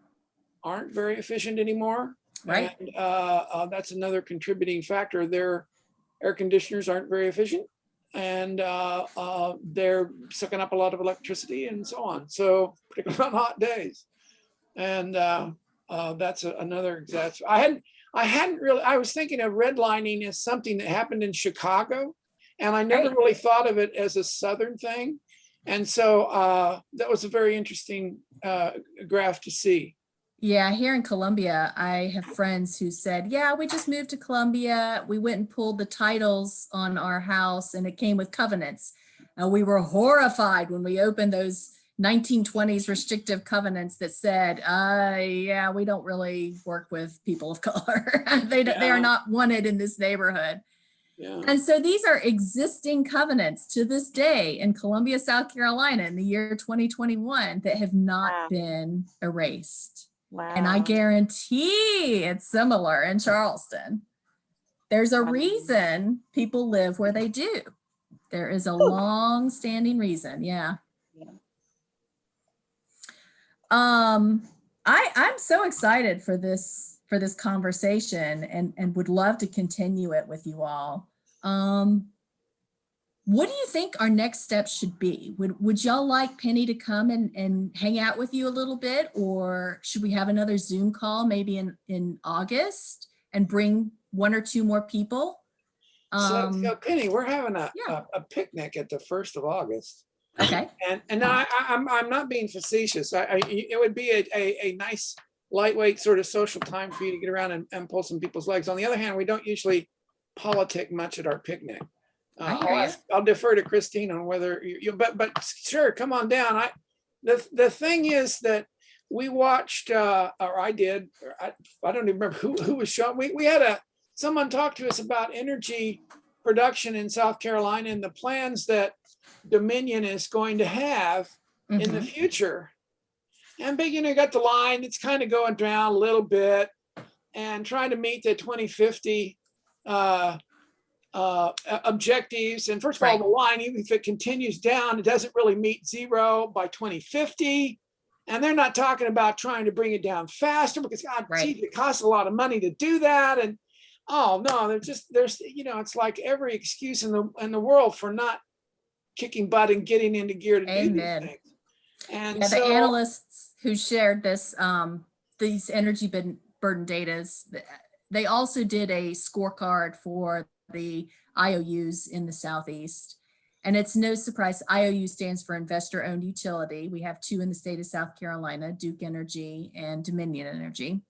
S1: aren't very efficient anymore.
S3: Right.
S1: And that's another contributing factor. Their air conditioners aren't very efficient, and they're sucking up a lot of electricity and so on. So particularly on hot days. And that's another exact. I hadn't really, I was thinking of redlining as something that happened in Chicago, and I never really thought of it as a Southern thing. And so that was a very interesting graph to see.
S3: Yeah, here in Columbia, I have friends who said, yeah, we just moved to Columbia. We went and pulled the titles on our house and it came with covenants. And we were horrified when we opened those 1920s restrictive covenants that said, yeah, we don't really work with people of color. They are not wanted in this neighborhood. Yeah. And so these are existing covenants to this day in Columbia, South Carolina in the year 2021 that have not been erased. Wow. And I guarantee it's similar in Charleston. There's a reason people live where they do. There is a long-standing reason. Yeah. I'm so excited for this conversation and would love to continue it with you all. What do you think our next steps should be? Would y'all like Penny to come and hang out with you a little bit, or should we have another Zoom call maybe in August and bring 1 or 2 more people?
S1: So Penny, we're having a picnic at the 1st of August.
S3: Okay.
S1: And I'm not being facetious. It would be a nice lightweight sort of social time for you to get around and pull some people's legs. On the other hand, we don't usually politic much at our picnic. I'll defer to Christine on whether but sure, come on down. The thing is that we watched, or I did, I don't even remember who was showing. We had someone talk to us about energy production in South Carolina and the plans that Dominion is going to have in the future. And big, you got the line, it's kind of going down a little bit and trying to meet the 2050 objectives. And first of all, the line, even if it continues down, it doesn't really meet 0 by 2050. And they're not talking about trying to bring it down faster because geez, it costs a lot of money to do that. And oh no, there's it's like every excuse in the world for not kicking butt and getting into gear to do these things. And
S3: so, the analysts who shared this, these energy burden data, they also did a scorecard for the IOUs in the Southeast. And it's no surprise, IOU stands for Investor Owned Utility. We have 2 in the state of South Carolina, Duke Energy and Dominion Energy.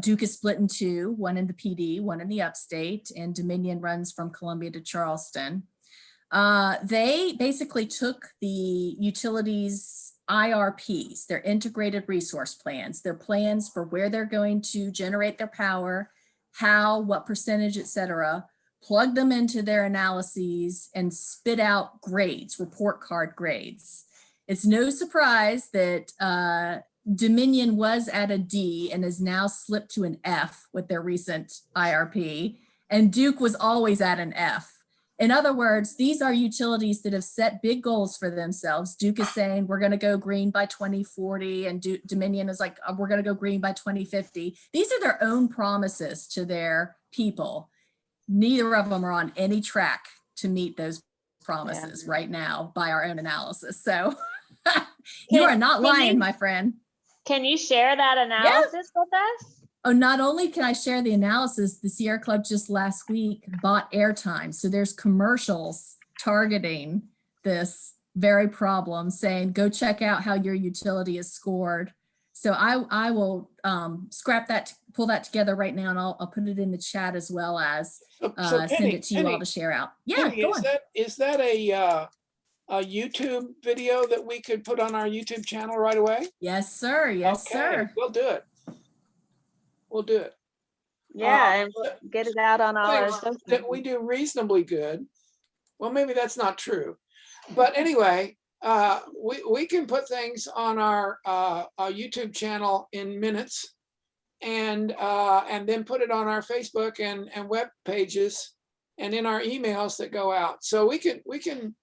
S3: Duke is split in 2, one in the PD, one in the upstate, and Dominion runs from Columbia to Charleston. They basically took the utilities IRPs, their integrated resource plans, their plans for where they're going to generate their power, how, what percentage, et cetera, plug them into their analyses and spit out grades, report card grades. It's no surprise that Dominion was at a D and has now slipped to an F with their recent IRP, and Duke was always at an F. In other words, these are utilities that have set big goals for themselves. Duke is saying we're going to go green by 2040, and Dominion is like, we're going to go green by 2050. These are their own promises to their people. Neither of them are on any track to meet those promises right now by our own analysis. So you are not lying, my friend.
S2: Can you share that analysis with us?
S3: Oh, not only can I share the analysis, the Sierra Club just last week bought airtime. So there's commercials targeting this very problem, saying, go check out how your utility is scored. So I will scrap that, pull that together right now, and I'll put it in the chat as well as send it to you all to share out. Yeah,
S1: Penny, is that a YouTube video that we could put on our YouTube channel right away?
S3: Yes, sir. Yes, sir.
S1: We'll do it. We'll do it.
S2: Yeah, and we'll get it out on all our social.
S1: That we do reasonably good. Well, maybe that's not true, but anyway, we can put things on our YouTube channel in minutes, and then put it on our Facebook and web pages and in our emails that go out. So we can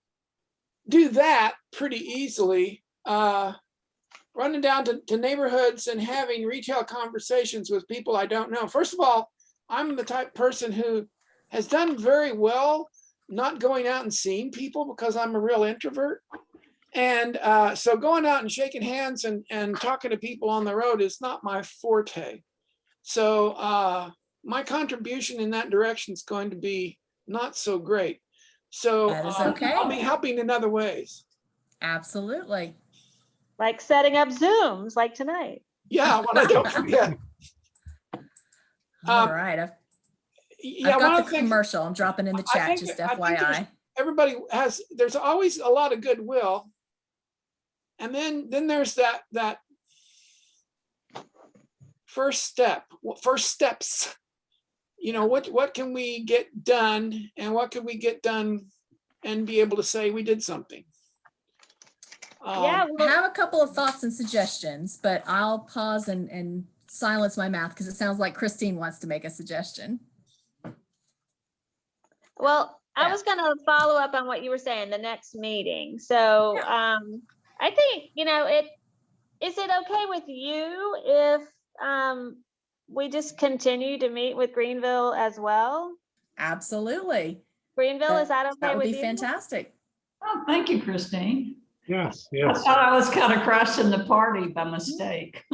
S1: do that pretty easily. Running down to neighborhoods and having retail conversations with people I don't know. First of all, I'm the type of person who has done very well not going out and seeing people because I'm a real introvert. And so going out and shaking hands and talking to people on the road is not my forte. So my contribution in that direction is going to be not so great. So
S3: That is okay.
S1: I'll be helping in other ways.
S3: Absolutely.
S2: Like setting up Zooms like tonight.
S1: Yeah, well, I don't forget.
S3: All right. I've got the commercial. I'm dropping in the chat, just FYI.
S1: Everybody there's always a lot of goodwill. And then there's that first steps. You know, what can we get done and what can we get done and be able to say we did something?
S2: Yeah,
S3: I have a couple of thoughts and suggestions, but I'll pause and silence my mouth because it sounds like Christine wants to make a suggestion.
S2: Well, I was going to follow up on what you were saying, the next meeting. So I think, you know, is it okay with you if we just continue to meet with Greenville as well?
S3: Absolutely.
S2: Greenville, is that okay with you?
S3: That would be fantastic.
S5: Oh, thank you, Christine.
S4: Yes,
S5: I
S4: yes.
S5: thought I was kind of crashing the party by mistake.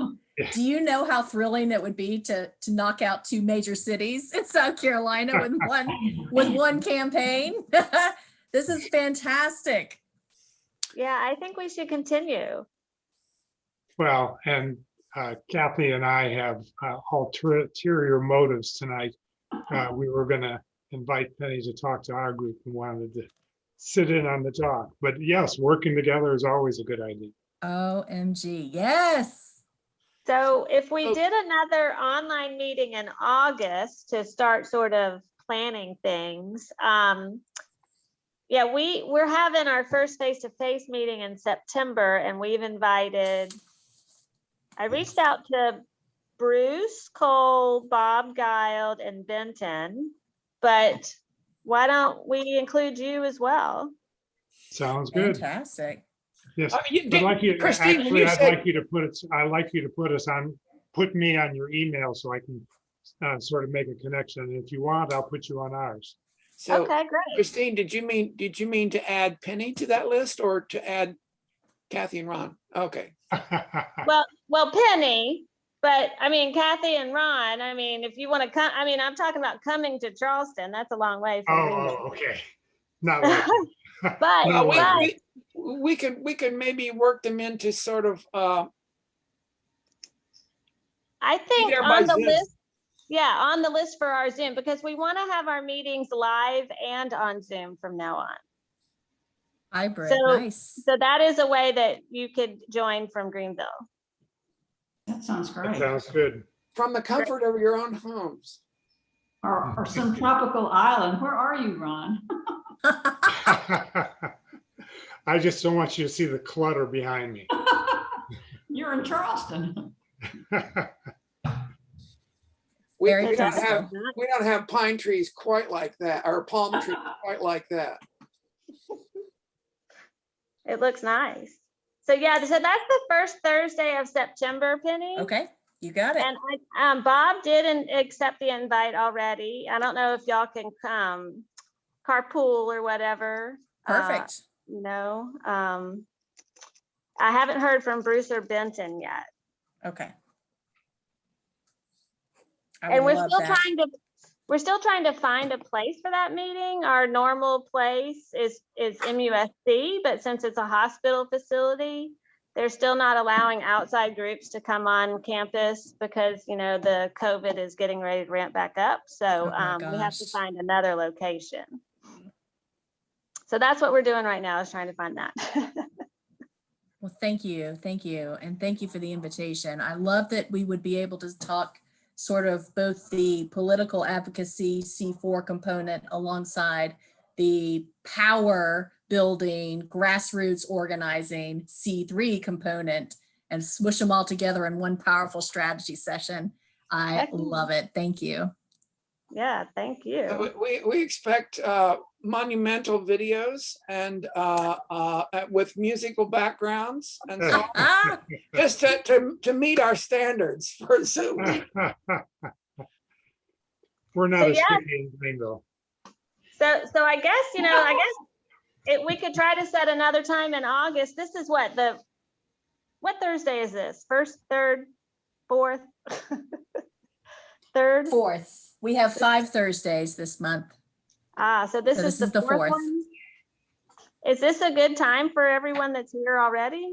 S3: Do you know how thrilling it would be to knock out 2 major cities in South Carolina with one campaign? This is fantastic.
S2: Yeah, I think we should continue.
S4: Well, and Kathy and I have ulterior motives tonight. We were going to invite Penny to talk to our group and wanted to sit in on the talk. But yes, working together is always a good idea.
S3: OMG, yes.
S2: So if we did another online meeting in August to start sort of planning things, yeah, we're having our first face-to-face meeting in September, and we've invited, I reached out to Bruce, Cole, Bob Guild, and Benton, but why don't we include you as well?
S4: Sounds good.
S3: Fantastic.
S4: Yes,
S1: Christine,
S4: I'd like you to put me on your email so I can sort of make a connection. And if you want, I'll put you on ours.
S1: So,
S2: okay, great.
S1: Christine, did you mean to add Penny to that list or to add Kathy and Ron? Okay.
S2: Well, Penny, but I mean, Kathy and Ron, I mean, if you want to come, I mean, I'm talking about coming to Charleston. That's a long way from Greenville.
S4: Oh, okay. Not like
S2: but,
S4: no,
S1: we could maybe work them into sort of
S2: I think
S1: there by
S2: on the
S1: Zoom.
S2: list, yeah, on the list for our Zoom, because we want to have our meetings live and on Zoom from now on.
S3: Hybrid, nice.
S2: So that is a way that you could join from Greenville.
S5: That sounds great.
S4: That sounds good.
S1: From the comfort of your own homes.
S5: Or some tropical island. Where are you, Ron?
S4: I just don't want you to see the clutter behind me.
S5: You're in Charleston.
S1: We don't have pine trees quite like that, or palm trees quite like that.
S2: It looks nice. So yeah, so that's the first Thursday of September, Penny.
S3: Okay, you got it.
S2: And Bob did accept the invite already. I don't know if y'all can come carpool or whatever.
S3: Perfect.
S2: You know, I haven't heard from Bruce or Benton yet.
S3: Okay.
S2: And we're still trying to find a place for that meeting. Our normal place is MUSC, but since it's a hospital facility, they're still not allowing outside groups to come on campus because, you know, the COVID is getting ready to ramp back up. So we have to find another location. So that's what we're doing right now, is trying to find that.
S3: Well, thank you. Thank you. And thank you for the invitation. I love that we would be able to talk sort of both the political advocacy C4 component alongside the power building, grassroots organizing C3 component, and smush them all together in one powerful strategy session. I love it. Thank you.
S2: Yeah, thank you.
S1: We expect monumental videos and with musical backgrounds and so on, just to meet our standards for Zoom.
S4: We're not
S2: So,
S4: a
S2: yeah.
S4: sticky Greenville.
S2: So I guess, we could try to set another time in August. This is what Thursday is this? First, third, fourth? Third?
S3: Fourth. We have 5 Thursdays this month.
S2: So this is the fourth one. Is this a good time for everyone that's here already?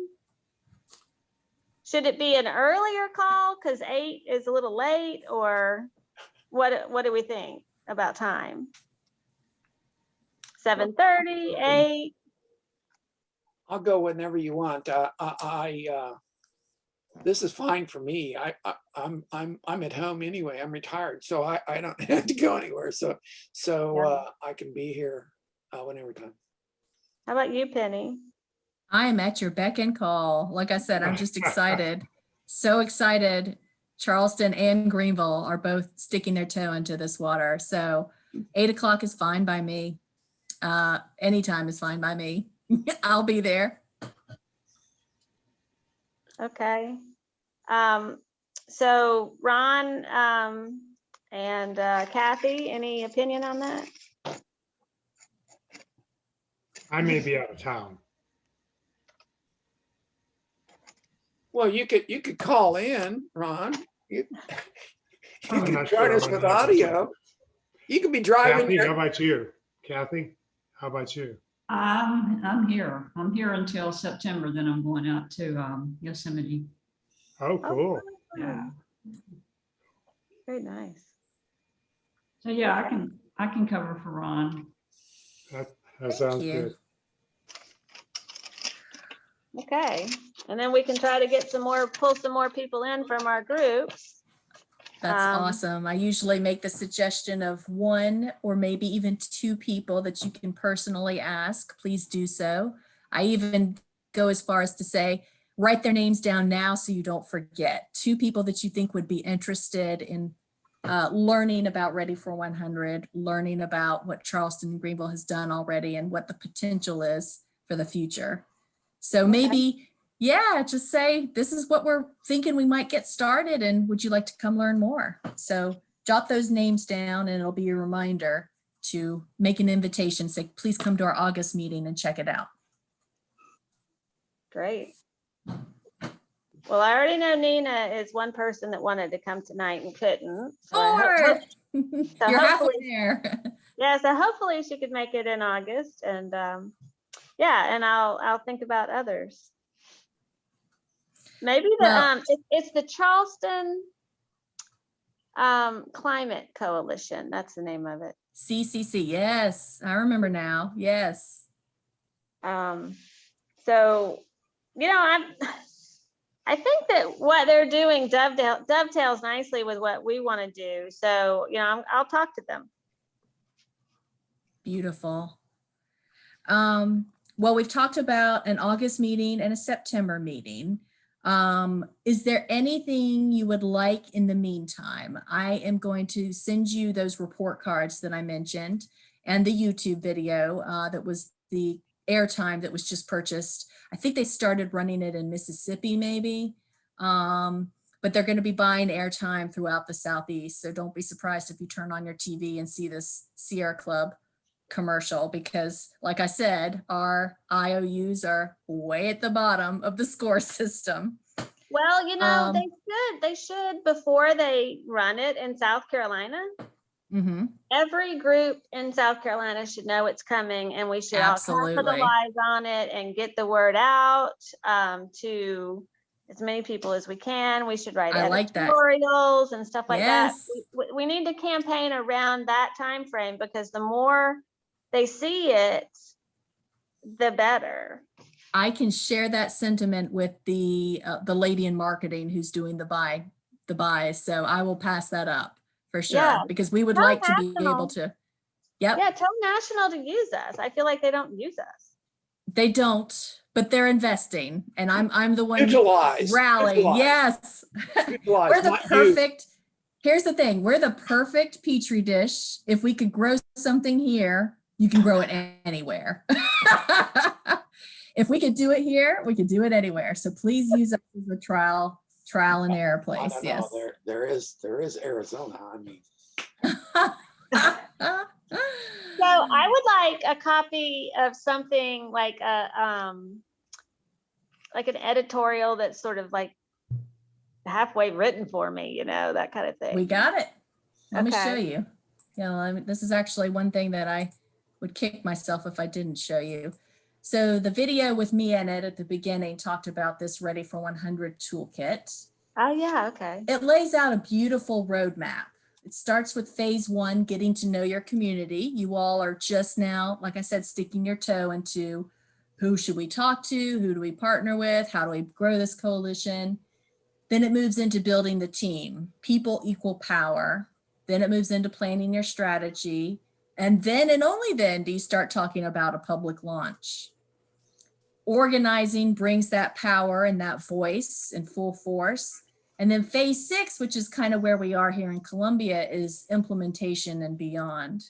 S2: Should it be an earlier call because 8 is a little late, or what do we think about time? 7:30, 8?
S1: I'll go whenever you want. This is fine for me. I'm at home anyway. I'm retired, so I don't have to go anywhere. So I can be here whenever time.
S2: How about you, Penny?
S3: I am at your beck and call. Like I said, I'm just excited. So excited. Charleston and Greenville are both sticking their toe into this water. So 8 o'clock is fine by me. Anytime is fine by me. I'll be there.
S2: Okay. So Ron and Kathy, any opinion on that?
S4: I may be out of town.
S1: Well, you could call in, Ron. You
S4: I'm
S1: could
S4: not
S1: join
S4: sure
S1: us
S4: when
S1: with
S4: that's
S1: audio. You could be driving.
S4: Kathy, how about you? Kathy, how about you?
S5: I'm here. I'm here until September. Then I'm going out to Yosemite.
S4: Oh, cool.
S5: Yeah.
S2: Very nice.
S5: So yeah, I can cover for Ron.
S4: That sounds good.
S2: Okay, and then we can try to get pull some more people in from our groups.
S3: That's awesome. I usually make the suggestion of 1 or maybe even 2 people that you can personally ask. Please do so. I even go as far as to say, write their names down now so you don't forget. 2 people that you think would be interested in learning about Ready for 100, learning about what Charleston and Greenville has done already and what the potential is for the future. So maybe, yeah, just say, this is what we're thinking we might get started, and would you like to come learn more? So jot those names down and it'll be a reminder to make an invitation, say, please come to our August meeting and check it out.
S2: Great. Well, I already know Nina is one person that wanted to come tonight and couldn't. So
S3: You're halfway there.
S2: Yeah, so hopefully she could make it in August, and yeah, and I'll think about others. Maybe it's the Charleston Climate Coalition. That's the name of it.
S3: CCC. Yes, I remember now. Yes.
S2: So, I think that what they're doing dovetails nicely with what we want to do. So, I'll talk to them.
S3: Beautiful. Well, we've talked about an August meeting and a September meeting. Is there anything you would like in the meantime? I am going to send you those report cards that I mentioned and the YouTube video that was the airtime that was just purchased. I think they started running it in Mississippi maybe, but they're going to be buying airtime throughout the Southeast. So don't be surprised if you turn on your TV and see this Sierra Club commercial, because like I said, our IOUs are way at the bottom of the score system.
S2: Well, they should before they run it in South Carolina.
S3: Mm-hmm.
S2: Every group in South Carolina should know it's coming, and we should all capitalize on it and get the word out to as many people as we can. We should write editorials and stuff like that. We need to campaign around that time frame, because the more they see it, the better.
S3: I can share that sentiment with the lady in marketing who's doing the buys. So I will pass that up for sure, because we would like to be able to. Yep.
S2: Yeah, tell National to use us. I feel like they don't use us.
S3: They don't, but they're investing, and I'm the one
S1: Utilize.
S3: rallying. Yes, we're the perfect Here's the thing. We're the perfect petri dish. If we could grow something here, you can grow it anywhere. If we could do it here, we could do it anywhere. So please use us as a trial and error place.
S1: I don't know.
S3: Yes.
S1: There is Arizona. I mean,
S2: So I would like a copy of something like an editorial that's sort of like halfway written for me, you know, that kind of thing.
S3: We got it. Let me show
S2: Okay.
S3: you. Yeah, this is actually one thing that I would kick myself if I didn't show you. So the video with me and Ed at the beginning talked about this Ready for 100 toolkit.
S2: Oh yeah, okay.
S3: It lays out a beautiful roadmap. It starts with phase 1, getting to know your community. You all are just now, like I said, sticking your toe into who should we talk to, who do we partner with, how do we grow this coalition. Then it moves into building the team, people equal power. Then it moves into planning your strategy. And then and only then do you start talking about a public launch. Organizing brings that power and that voice in full force. And then phase 6, which is kind of where we are here in Columbia, is implementation and beyond.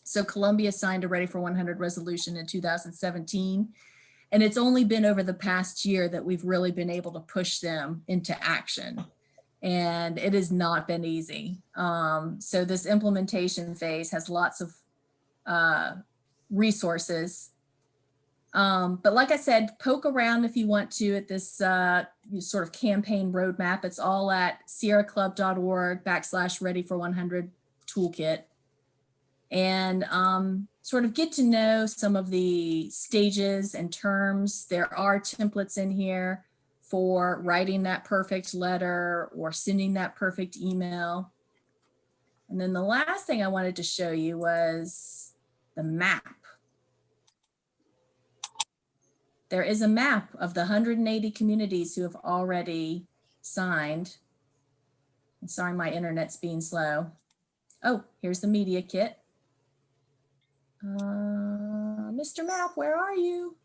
S3: So Columbia signed a Ready for 100 resolution in 2017. And it's only been over the past year that we've really been able to push them into action. And it has not been easy. So this implementation phase has lots of resources. But like I said, poke around if you want to at this sort of campaign roadmap. It's all at sierraclub.org/ready-for-100 toolkit. And sort of get to know some of the stages and terms. There are templates in here for writing that perfect letter or sending that perfect email. And then the last thing I wanted to show you was the map. There is a map of the 180 communities who have already signed. I'm sorry, my internet's being slow. Oh, here's the media kit. Mr. Map, where are you?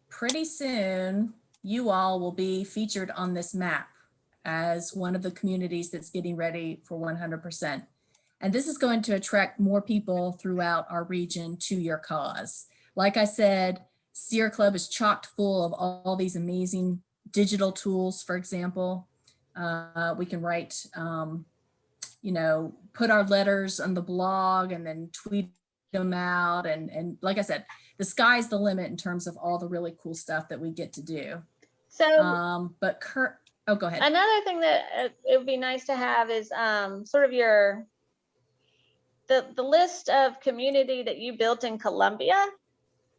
S3: Pretty soon, you all will be featured on this map as one of the communities that's getting ready for 100%. And this is going to attract more people throughout our region to your cause. Like I said, Sierra Club is chocked full of all these amazing digital tools. For example, we can write, put our letters on the blog and then tweet them out. And like I said, the sky's the limit in terms of all the really cool stuff that we get to do.
S2: So,
S3: oh, go ahead.
S2: Another thing that it would be nice to have is sort of the list of community that you built in Columbia.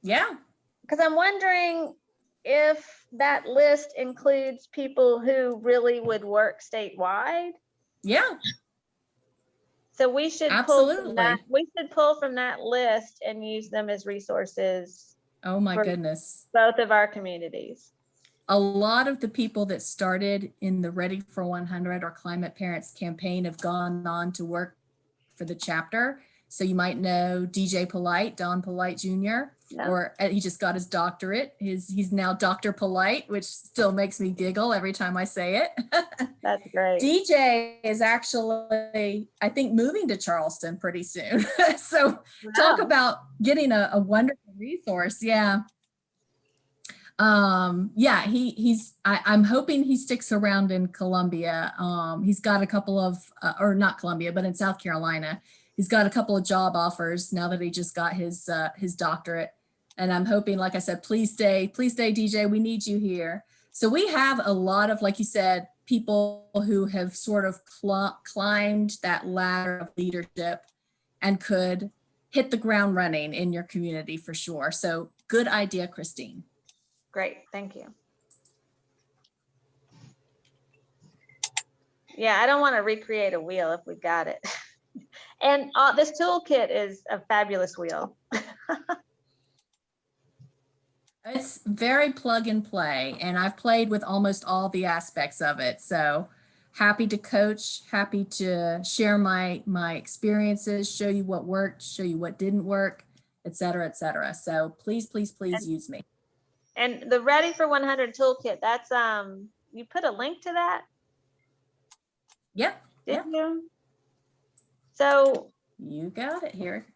S3: Yeah.
S2: Because I'm wondering if that list includes people who really would work statewide.
S3: Yeah.
S2: So we should
S3: absolutely
S2: pull from that list and use them as resources.
S3: Oh my goodness.
S2: Both of our communities.
S3: A lot of the people that started in the Ready for 100 or Climate Parents campaign have gone on to work for the chapter. So you might know DJ Polite, Don Polite Jr., or he just got his doctorate. He's now Dr. Polite, which still makes me giggle every time I say it.
S2: That's great.
S3: DJ is actually, I think, moving to Charleston pretty soon. So talk about getting a wonderful resource. Yeah. I'm hoping he sticks around in Columbia. He's got a couple of, or not Columbia, but in South Carolina. He's got a couple of job offers now that he just got his doctorate. And I'm hoping, like I said, please stay, DJ, we need you here. So we have a lot of, like you said, people who have sort of climbed that ladder of leadership and could hit the ground running in your community for sure. So good idea, Christine.
S2: Great, thank you. Yeah, I don't want to recreate a wheel if we've got it. And this toolkit is a fabulous wheel.
S3: It's very plug and play, and I've played with almost all the aspects of it. So happy to coach, happy to share my experiences, show you what worked, show you what didn't work. et cetera, et cetera. So please, please, please use me.
S2: And the Ready for 100 toolkit, that's, you put a link to that,
S3: Yep,
S2: did
S3: yep,
S2: you? So,
S3: you got it here.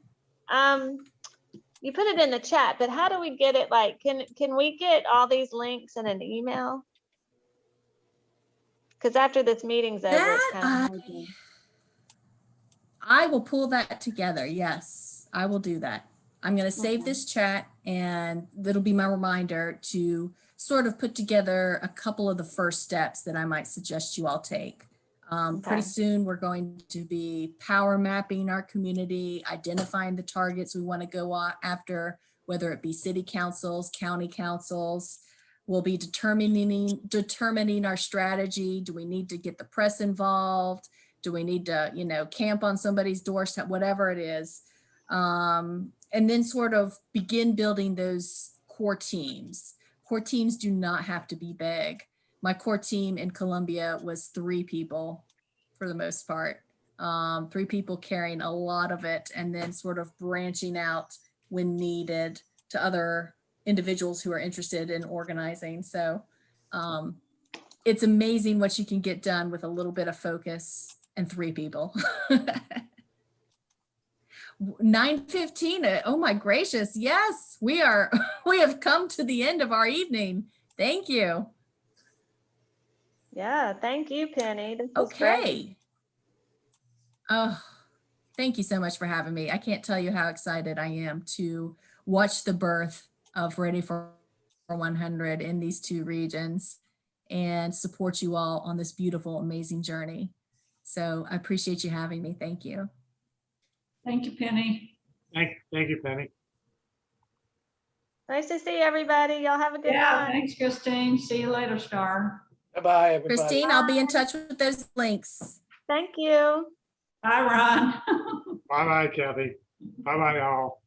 S2: you put it in the chat, but how do we get it? Like, can we get all these links in an email? Because after this meeting's over, it's kind of hard to.
S3: I will pull that together. Yes, I will do that. I'm going to save
S2: Okay.
S3: this chat, and that'll be my reminder to sort of put together a couple of the first steps that I might suggest you all take. Pretty
S2: Okay.
S3: soon we're going to be power mapping our community, identifying the targets we want to go after, whether it be city councils, county councils. We'll be determining our strategy. Do we need to get the press involved? Do we need to, you know, camp on somebody's doorstep, whatever it is. And then sort of begin building those core teams. Core teams do not have to be big. My core team in Columbia was 3 people for the most part. 3 people carrying a lot of it, and then sort of branching out when needed to other individuals who are interested in organizing. So it's amazing what you can get done with a little bit of focus and 3 people. 9:15. Oh my gracious. Yes, we have come to the end of our evening. Thank you.
S2: Yeah, thank you, Penny. This was great.
S3: Okay. Oh, thank you so much for having me. I can't tell you how excited I am to watch the birth of Ready for 100 in these 2 regions and support you all on this beautiful, amazing journey. So I appreciate you having me. Thank you.
S5: Thank you, Penny.
S4: Thank you, Penny.
S2: Nice to see everybody. Y'all have a good
S5: Yeah,
S2: night.
S5: thanks, Christine. See you later, Star.
S1: Bye-bye, everybody.
S3: Christine, I'll be in touch with those links.
S2: Thank you.
S5: Bye, Ron.
S4: Bye-bye, Kathy. Bye-bye, all.